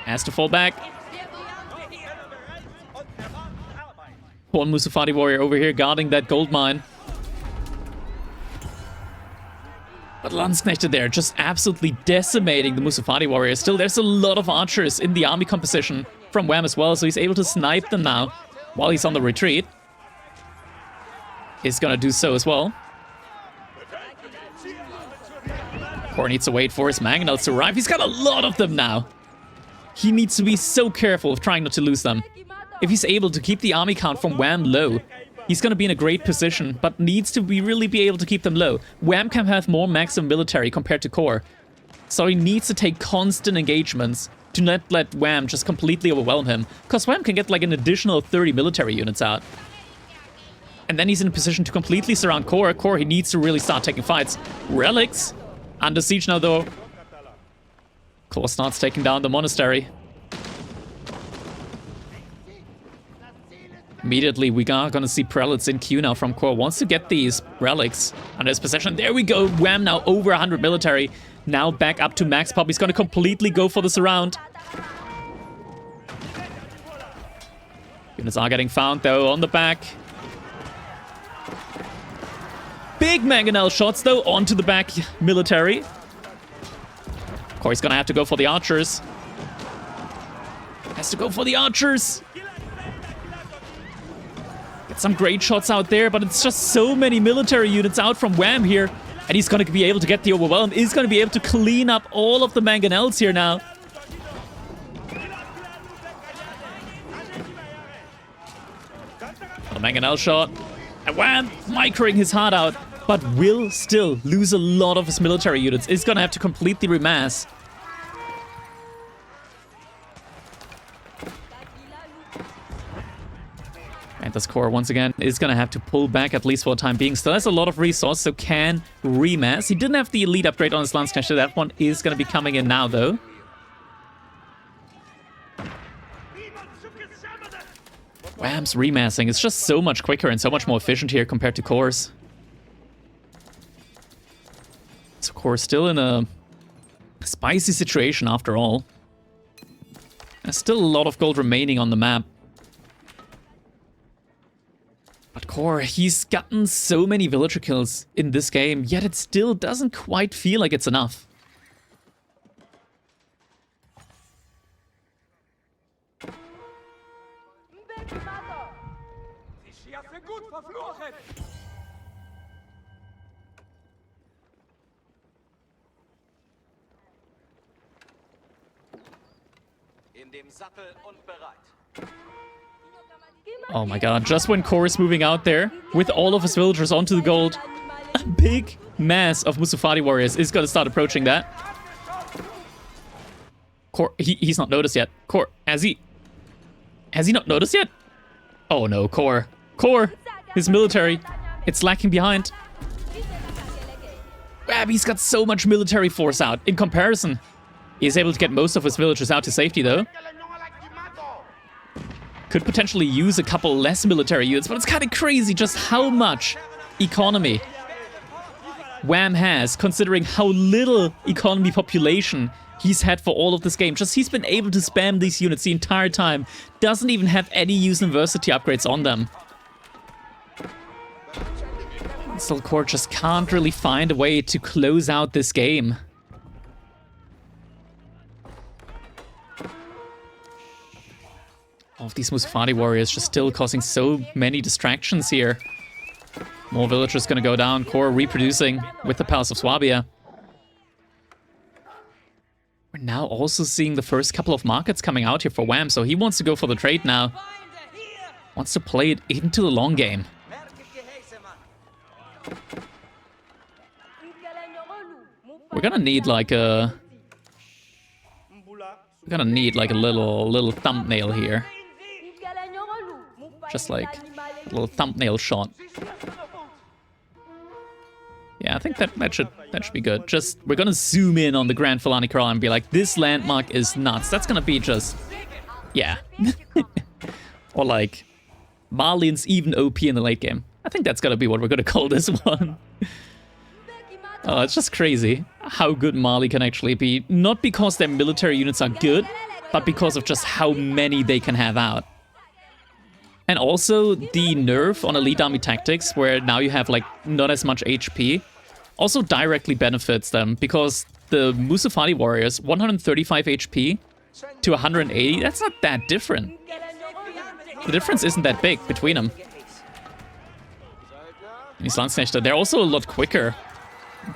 S1: Has to fall back. One Musafani warrior over here guarding that gold mine. But Landsknechte there just absolutely decimating the Musafani warriors. Still, there's a lot of archers in the army composition from Wham as well, so he's able to snipe them now while he's on the retreat. He's gonna do so as well. Core needs to wait for his mangonels to arrive. He's got a lot of them now. He needs to be so careful of trying not to lose them. If he's able to keep the army count from Wham low, he's gonna be in a great position, but needs to really be able to keep them low. Wham can have more maximum military compared to Core, so he needs to take constant engagements to not let Wham just completely overwhelm him, because Wham can get like an additional 30 military units out. And then he's in a position to completely surround Core. Core, he needs to really start taking fights. Relics under siege now though. Core starts taking down the monastery. Immediately, we are going to see prelates in queue now from Core. Wants to get these relics under his possession. There we go. Wham now over 100 military. Now back up to max pop. He's going to completely go for the surround. Units are getting found, though, on the back. Big mangonel shots, though, onto the back military. Core is going to have to go for the archers. Has to go for the archers. Get some great shots out there, but it's just so many military units out from Wham here. And he's going to be able to get the overwhelm. He's going to be able to clean up all of the mangonels here now. A mangonel shot. And Wham microing his heart out, but will still lose a lot of his military units. Is going to have to completely remass. And this Core, once again, is going to have to pull back at least for the time being. Still has a lot of resource, so can remass. He didn't have the elite upgrade on his Landsknechte. That one is going to be coming in now, though. Wham's remassing is just so much quicker and so much more efficient here compared to Core's. So Core's still in a spicy situation after all. There's still a lot of gold remaining on the map. But Core, he's gotten so many villager kills in this game, yet it still doesn't quite feel like it's enough. Oh my god, just when Core is moving out there with all of his villagers onto the gold, A big mass of Musufati warriors is gonna start approaching that. Core, he's not noticed yet. Core, has he not noticed yet? Oh no, Core, his military, it's lacking behind. He's got so much military force out. In comparison, he's able to get most of his villagers out to safety though. Could potentially use a couple less military units, but it's kind of crazy just how much economy Wham has, considering how little economy population he's had for all of this game. Just he's been able to spam these units the entire time. Doesn't even have any university upgrades on them. Still, Core just can't really find a way to close out this game. All of these Musafati warriors just still causing so many distractions here. More villagers gonna go down. Core reproducing with the Palace of Swabia. We're now also seeing the first couple of markets coming out here for Wham, so he wants to go for the trade now. Wants to play it into the long game. We're gonna need like a... little thumbnail here. Just like a little thumbnail shot. Yeah, I think that should be good. Just, we're gonna zoom in on the Grand Fulani Kraal and be like, this landmark is nuts. That's gonna be just, yeah. Or like, Malian's even OP in the late game. I think that's gonna be what we're gonna call this one. Oh, it's just crazy how good Mali can actually be. Not because their military units are good, but because of just how many they can have out. And also the nerf on Elite Army Tactics, where now you have like not as much HP, also directly benefits them, because the Musafati warriors, 135 HP to 180, that's not that different. The difference isn't that big between them. And these Landsknechte, they're also a lot quicker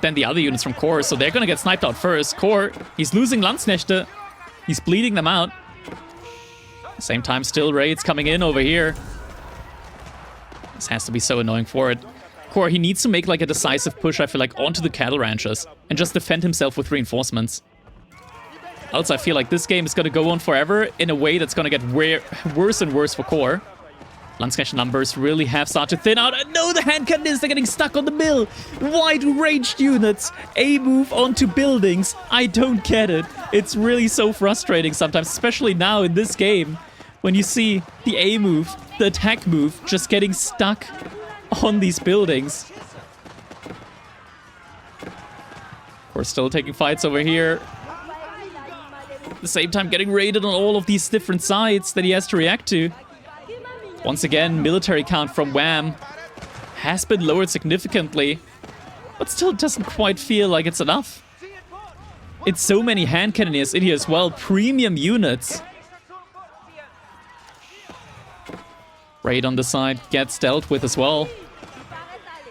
S1: than the other units from Core, so they're gonna get sniped out first. Core, he's losing Landsknechte. He's bleeding them out. Same time, still raids coming in over here. This has to be so annoying for it. Core, he needs to make like a decisive push, I feel like, onto the cattle ranches and just defend himself with reinforcements. Else I feel like this game is gonna go on forever in a way that's gonna get worse and worse for Core. Landsknechte numbers really have started to thin out. And no, the hand cannons, they're getting stuck on the mill. Why do ranged units A-move onto buildings? I don't get it. It's really so frustrating sometimes, especially now in this game, when you see the A-move, the attack move, just getting stuck on these buildings. We're still taking fights over here. At the same time, getting raided on all of these different sides that he has to react to. Once again, military count from Wham has been lowered significantly, but still doesn't quite feel like it's enough. It's so many hand cannoneers in here as well, premium units. Raid on the side gets dealt with as well.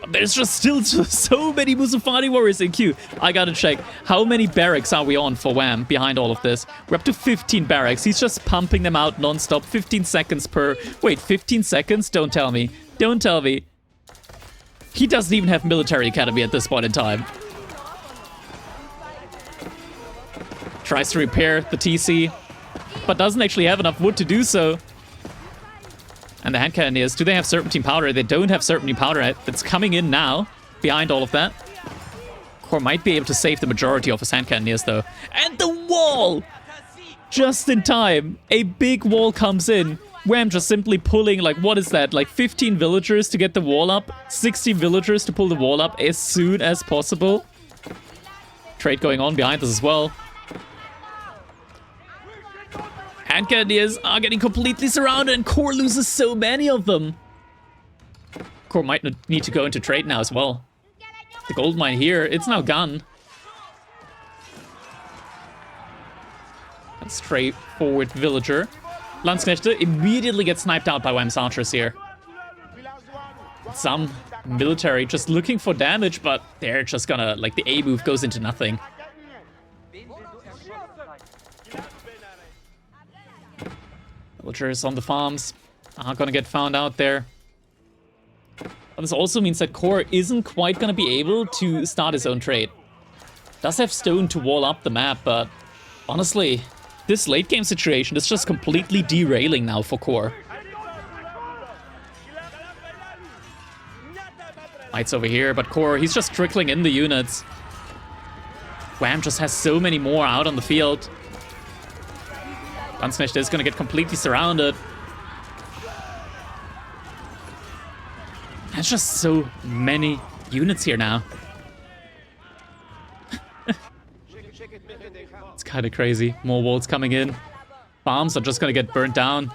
S1: But there's just still so many Musafati warriors in queue. I gotta check, how many barracks are we on for Wham behind all of this? We're up to 15 barracks. He's just pumping them out non-stop. 15 seconds per... Wait, 15 seconds? Don't tell me. Don't tell me. He doesn't even have military academy at this point in time. Tries to repair the TC, but doesn't actually have enough wood to do so. And the hand cannoneers, do they have serpentine powder? They don't have serpentine powder. That's coming in now, behind all of that. Core might be able to save the majority of his hand cannoneers, though. And the wall! Just in time, a big wall comes in. Wham just simply pulling, like, what is that? Like 15 villagers to get the wall up? 60 villagers to pull the wall up as soon as possible. Trade going on behind us as well. Hand cannoneers are getting completely surrounded, and Core loses so many of them. Core might need to go into trade now as well. The gold mine here, it's now gone. A straightforward villager. Landsknechte immediately gets sniped out by Wham's archers here. Some military just looking for damage, but they're just gonna, like, the A move goes into nothing. Villagers on the farms are gonna get found out there. But this also means that Core isn't quite gonna be able to start his own trade. Does have stone to wall up the map, but honestly, this late game situation is just completely derailing now for Core. Knights over here, but Core, he's just trickling in the units. Wham just has so many more out on the field. Gunsmith is gonna get completely surrounded. There's just so many units here now. It's kind of crazy. More walls coming in. Farms are just gonna get burnt down.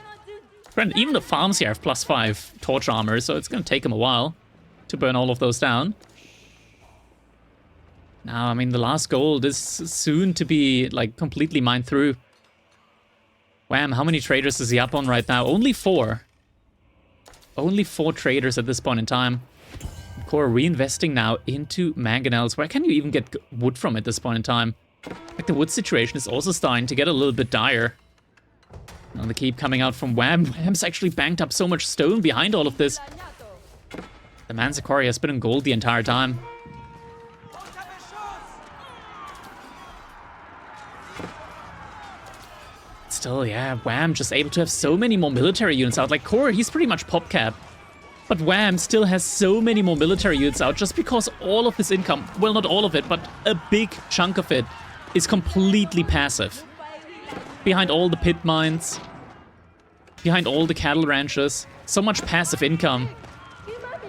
S1: Granted, even the farms here have +5 torch armor, so it's gonna take them a while to burn all of those down. Now, I mean, the last gold is soon to be, like, completely mined through. Wham, how many traders is he up on right now? Only 4. Only 4 traders at this point in time. Core reinvesting now into mangonels. Where can you even get wood from at this point in time? Like, the wood situation is also starting to get a little bit dire. Now they keep coming out from Wham. Wham's actually banked up so much stone behind all of this. The Manzikori has been in gold the entire time. Still, yeah, Wham just able to have so many more military units out. Like, Core, he's pretty much pop cap. But Wham still has so many more military units out just because all of his income, well, not all of it, but a big chunk of it is completely passive. Behind all the pit mines, behind all the cattle ranches, so much passive income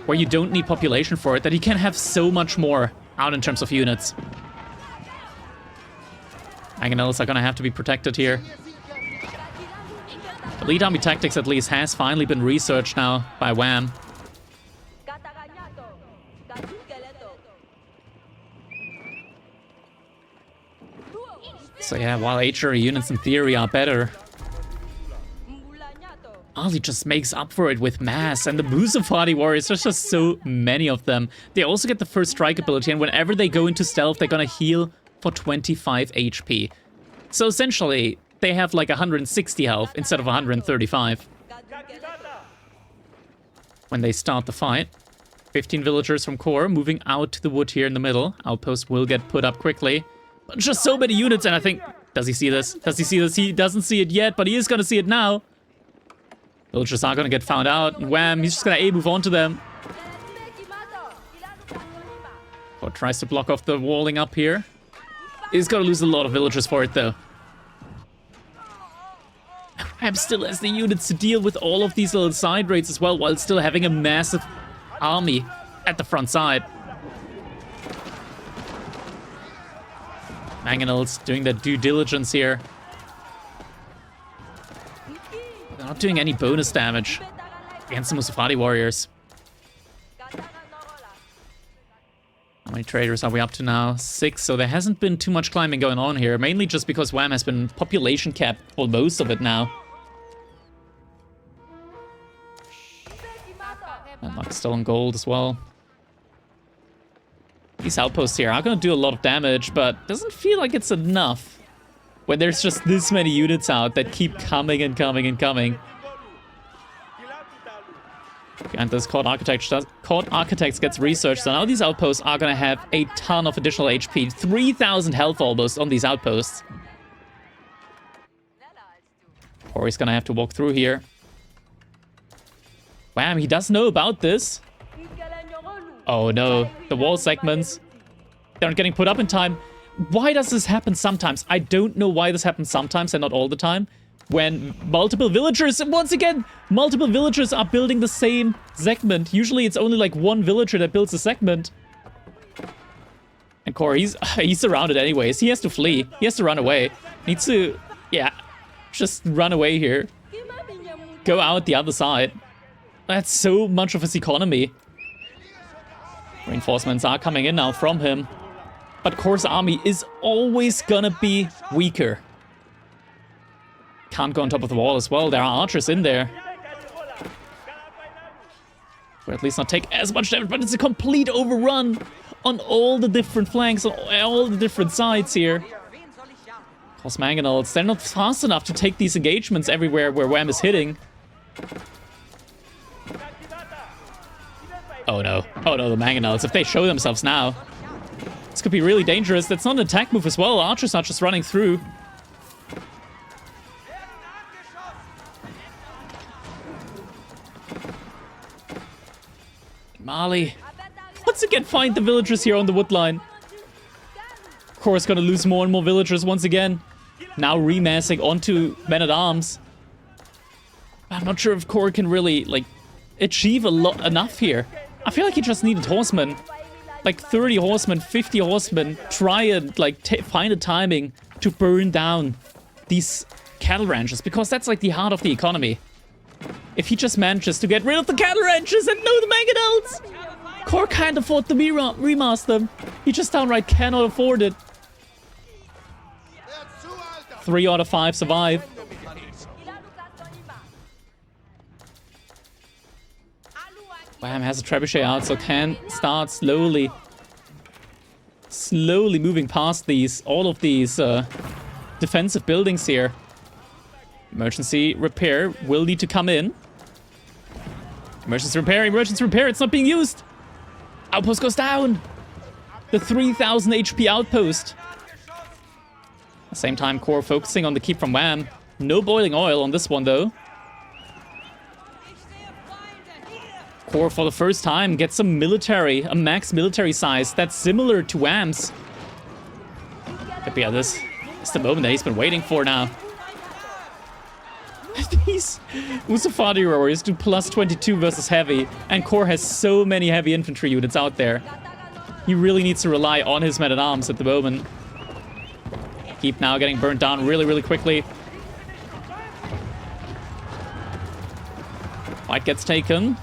S1: where you don't need population for it, that he can have so much more out in terms of units. Mangonels are gonna have to be protected here. Elite Army Tactics at least has finally been researched now by Wham. So yeah, while HRE units in theory are better, Ali just makes up for it with mass, and the Musafati warriors, there's just so many of them. They also get the first strike ability, and whenever they go into stealth, they're gonna heal for 25 HP. So essentially, they have like 160 health instead of 135. When they start the fight, 15 villagers from Core moving out to the wood here in the middle. Outpost will get put up quickly. But just so many units, and I think... Does he see this? Does he see this? He doesn't see it yet, but he is gonna see it now. Villagers are gonna get found out. Wham, he's just gonna A-move onto them. Or tries to block off the walling up here. He's gonna lose a lot of villagers for it, though. Wham still has the units to deal with all of these little side raids as well, while still having a massive army at the front side. Mangonels doing their due diligence here. They're not doing any bonus damage against the Musafati warriors. How many traders are we up to now? 6, so there hasn't been too much climbing going on here, mainly just because Wham has been population capped for most of it now. And Luck's still in gold as well. These outposts here are going to do a lot of damage, but doesn't feel like it's enough when there's just this many units out that keep coming and coming and coming. And this Court Architects gets researched, so now these outposts are going to have a ton of additional HP. 3,000 health almost on these outposts. Or he's going to have to walk through here. Wham, he does know about this. Oh no, the wall segments, they aren't getting put up in time. Why does this happen sometimes? I don't know why this happens sometimes and not all the time. When multiple villagers, once again, multiple villagers are building the same segment. Usually it's only like one villager that builds a segment. And Core, he's surrounded anyways. He has to flee. He has to run away. Needs to, yeah, just run away here. Go out the other side. That's so much of his economy. Reinforcements are coming in now from him. But Core's army is always gonna be weaker. Can't go on top of the wall as well. There are archers in there. Or at least not take as much damage, but it's a complete overrun on all the different flanks, on all the different sides here. Cause Mangonels, they're not fast enough to take these engagements everywhere where Wham is hitting. Oh no. Oh no, the mangonels. If they show themselves now, this could be really dangerous. That's not an attack move as well. Archers are just running through. Mali. Once again, find the villagers here on the wood line. Of course, gonna lose more and more villagers once again. Now remassing onto men-at-arms. I'm not sure if Core can really, like, achieve enough here. I feel like he just needed horsemen. Like 30 horsemen, 50 horsemen. Try and, like, find a timing to burn down these cattle ranches. Because that's, like, the heart of the economy. If he just manages to get rid of the cattle ranches and no the mangonels, Core can't afford to remaster. He just downright cannot afford it. 3 out of 5 survive. Wham has a trebuchet out, so can start slowly moving past all of these defensive buildings here. Emergency repair will need to come in. Emergency repair, it's not being used. Outpost goes down. The 3000 HP outpost. At the same time, Core focusing on the keep from Wham. No boiling oil on this one though. Core for the first time gets some military, a max military size that's similar to Wham's. But yeah, this is the moment that he's been waiting for now. These Musafadi warriors do plus 22 versus heavy, and Core has so many heavy infantry units out there. He really needs to rely on his men-at-arms at the moment. Keep now getting burnt down really, really quickly. White gets taken.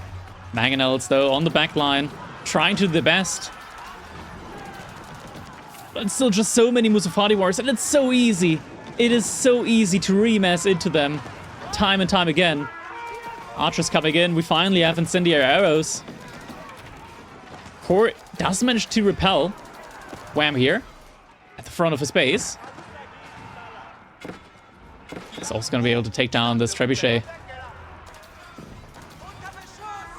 S1: Mangonels, though, on the back line, trying to do the best. But still just so many Musafadi warriors, and it's so easy. It is so easy to remass into them time and time again. Archers coming in. We finally have incendiary arrows. Core does manage to repel Wham here at the front of his base. He's also going to be able to take down this trebuchet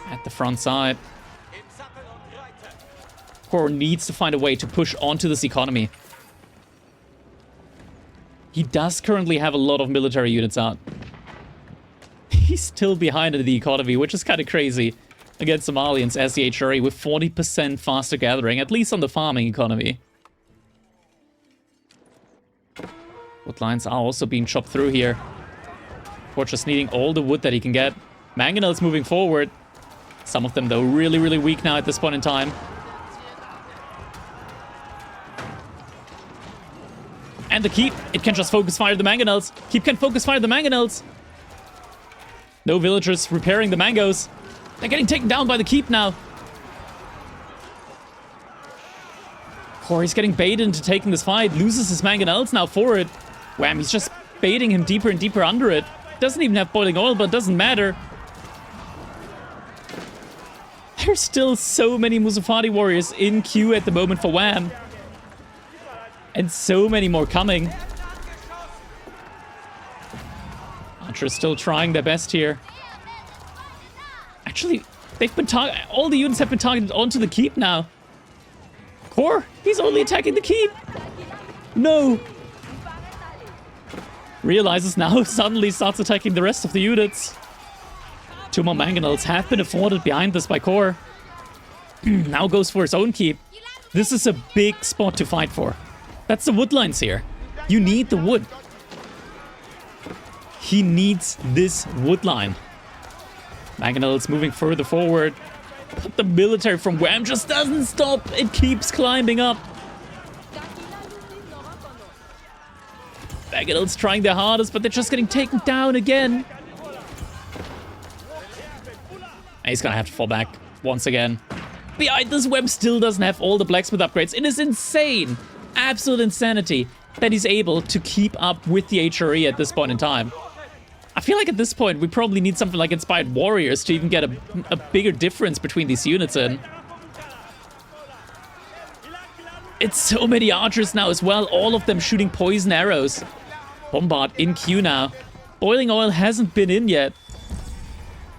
S1: at the front side. Core needs to find a way to push onto this economy. He does currently have a lot of military units out. He's still behind in the economy, which is kind of crazy against the Malians as the HRE with 40% faster gathering, at least on the farming economy. Wood lines are also being chopped through here. Core just needing all the wood that he can get. Mangonels moving forward. Some of them, though, really, really weak now at this point in time. And the Keep, it can just focus fire the Mangonels. Keep can focus fire the Mangonels. No villagers repairing the mangoes. They're getting taken down by the Keep now. Corey's getting baited into taking this fight. Loses his Mangonels now for it. Wham, he's just baiting him deeper and deeper under it. Doesn't even have boiling oil, but it doesn't matter. There's still so many Musafadi warriors in queue at the moment for Wham. And so many more coming. Archers still trying their best here. Actually, they've been all the units have been targeted onto the Keep now. Core, he's only attacking the Keep. No. Realizes now, suddenly starts attacking the rest of the units. 2 more Mangonels have been afforded behind this by Core. Now goes for his own Keep. This is a big spot to fight for. That's the wood lines here. You need the wood. He needs this wood line. Mangonels moving further forward. But the military from Wham just doesn't stop. It keeps climbing up. Mangonels trying their hardest, but they're just getting taken down again. And he's gonna have to fall back once again. Behind this, Wham still doesn't have all the blacksmith upgrades. It is insane. Absolute insanity that he's able to keep up with the HRE at this point in time. I feel like at this point we probably need something like Inspired Warriors to even get a bigger difference between these units in. It's so many archers now as well, all of them shooting poison arrows. Bombard in queue now. Boiling oil hasn't been in yet.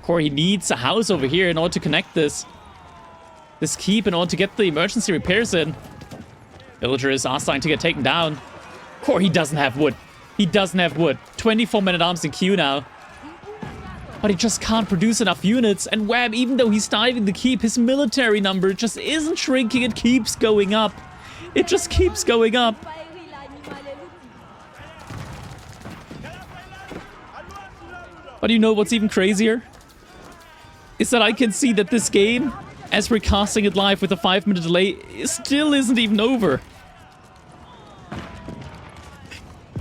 S1: Corey needs a house over here in order to connect this. this keep in order to get the emergency repairs in. Villagers are starting to get taken down. Core, he doesn't have wood. He doesn't have wood. 24 men-at-arms in queue now. But he just can't produce enough units. And wham, even though he's diving the keep, his military number just isn't shrinking. It keeps going up. It just keeps going up. But you know what's even crazier? Is that I can see that this game, as we're casting it live with a 5-minute delay, still isn't even over.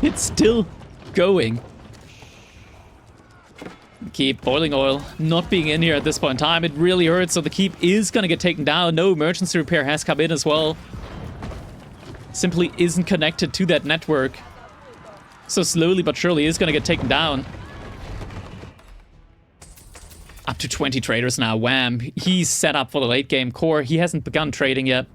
S1: It's still going. Keep boiling oil not being in here at this point in time. It really hurts, so the keep is going to get taken down. No emergency repair has come in as well. Simply isn't connected to that network. So slowly but surely is going to get taken down. Up to 20 traders now. Wham. He's set up for the late game. Core, he hasn't begun trading yet.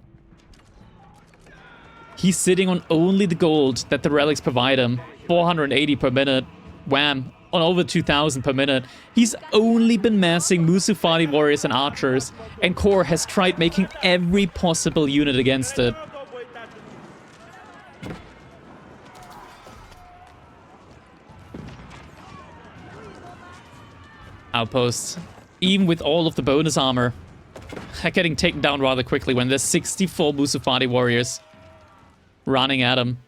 S1: He's sitting on only the gold that the relics provide him. 480 per minute. Wham. On over 2,000 per minute. He's only been massing Musufati warriors and archers, and Core has tried making every possible unit against it. Outposts, even with all of the bonus armor, are getting taken down rather quickly when there's 64 Musufati warriors running at him.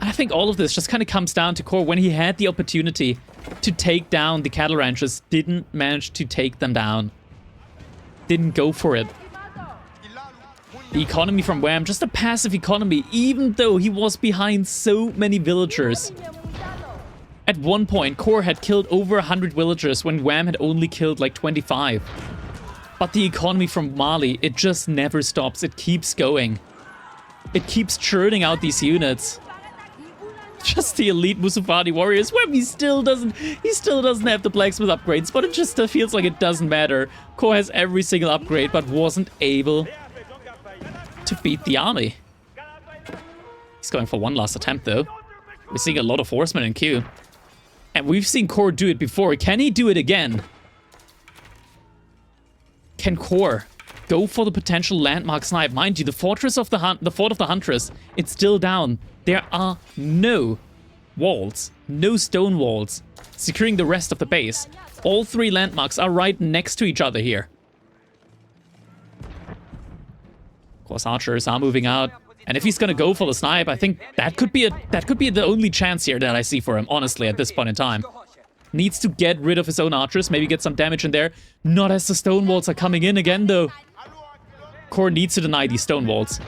S1: And I think all of this just kind of comes down to Core when he had the opportunity to take down the cattle ranchers, didn't manage to take them down. Didn't go for it. The economy from Wham, just a passive economy, even though he was behind so many villagers. At one point, Core had killed over 100 villagers when Wham had only killed like 25. But the economy from Mali, it just never stops. It keeps going. It keeps churning out these units. Just the elite Musufati warriors. Wham, he still doesn't have the blacksmith upgrades, but it just feels like it doesn't matter. Core has every single upgrade, but wasn't able to beat the army. He's going for one last attempt, though. We're seeing a lot of horsemen in queue. And we've seen Core do it before. Can he do it again? Can Core go for the potential landmark snipe? Mind you, the fort of the Huntress, it's still down. There are no walls, no stone walls, securing the rest of the base. All three landmarks are right next to each other here. Of course, archers are moving out. And if he's gonna go for the snipe, I think that could be the only chance here that I see for him, honestly, at this point in time. Needs to get rid of his own archers, maybe get some damage in there. Not as the stone walls are coming in again, though. Core needs to deny these stone walls.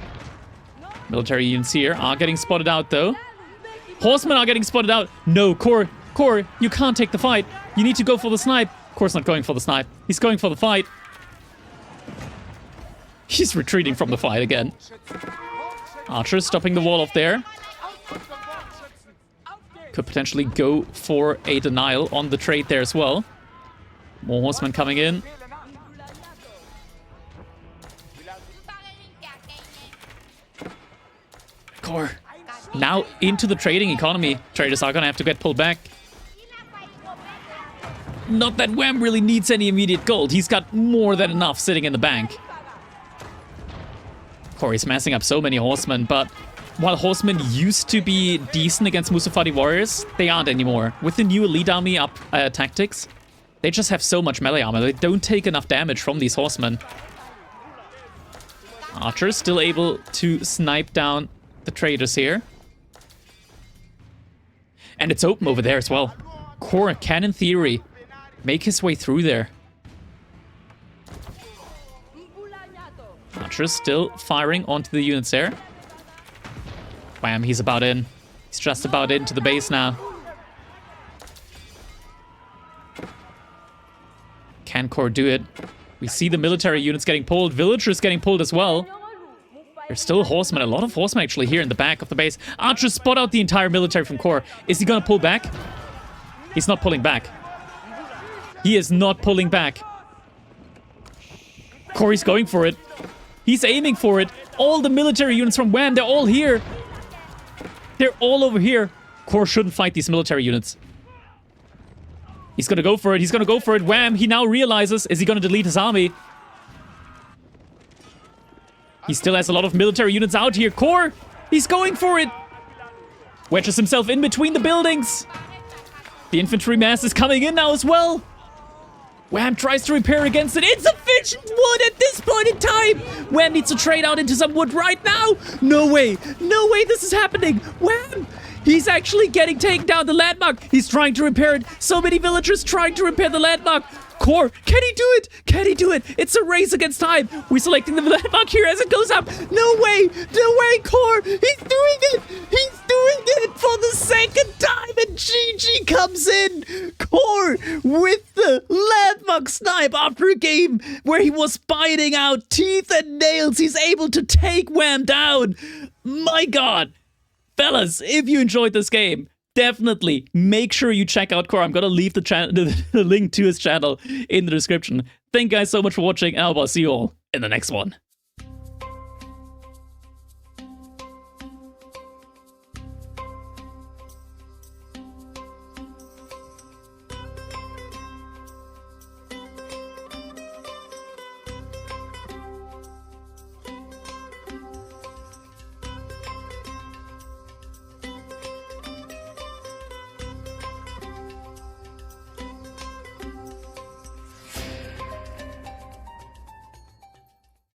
S1: Military units here are getting spotted out, though. Horsemen are getting spotted out. No, Core, you can't take the fight. You need to go for the snipe. Core's not going for the snipe. He's going for the fight. He's retreating from the fight again. Archers stopping the wall off there. Could potentially go for a denial on the trade there as well. More horsemen coming in. Core. Now into the trading economy. Traders are gonna have to get pulled back. Not that Wham really needs any immediate gold. He's got more than enough sitting in the bank. Corey's massing up so many horsemen, but while horsemen used to be decent against Musufati warriors, they aren't anymore. With the new elite army up tactics, they just have so much melee armor. They don't take enough damage from these horsemen. Archers still able to snipe down the traders here. And it's open over there as well. Core can, in theory, make his way through there. Archers still firing onto the units there. Wham, he's about in. He's just about into the base now. Can Core do it? We see the military units getting pulled. Villagers getting pulled as well. There's still horsemen. A lot of horsemen actually here in the back of the base. Archers spot out the entire military from Core. Is he gonna pull back? He's not pulling back. He is not pulling back. Corey's going for it. He's aiming for it. All the military units from Wham, they're all here. They're all over here. Core shouldn't fight these military units. He's gonna go for it. He's gonna go for it. Wham, he now realizes, is he gonna delete his army? He still has a lot of military units out here. Core, he's going for it. Wedges himself in between the buildings. The infantry mass is coming in now as well. Wham tries to repair against it. Insufficient wood at this point in time. Wham needs to trade out into some wood right now. No way. No way this is happening. Wham. He's actually getting taken down the landmark. He's trying to repair it. So many villagers trying to repair the landmark. Core, can he do it? Can he do it? It's a race against time. We're selecting the landmark here as it goes up. No way. No way, Core. He's doing it. He's doing it for the second time. And GG comes in. Core with the landmark snipe after a game where he was biting out teeth and nails. He's able to take Wham down. My God. Fellas, if you enjoyed this game, definitely make sure you check out Core. I'm going to leave the link to his channel in the description. Thank you guys so much for watching, and I'll see you all in the next one.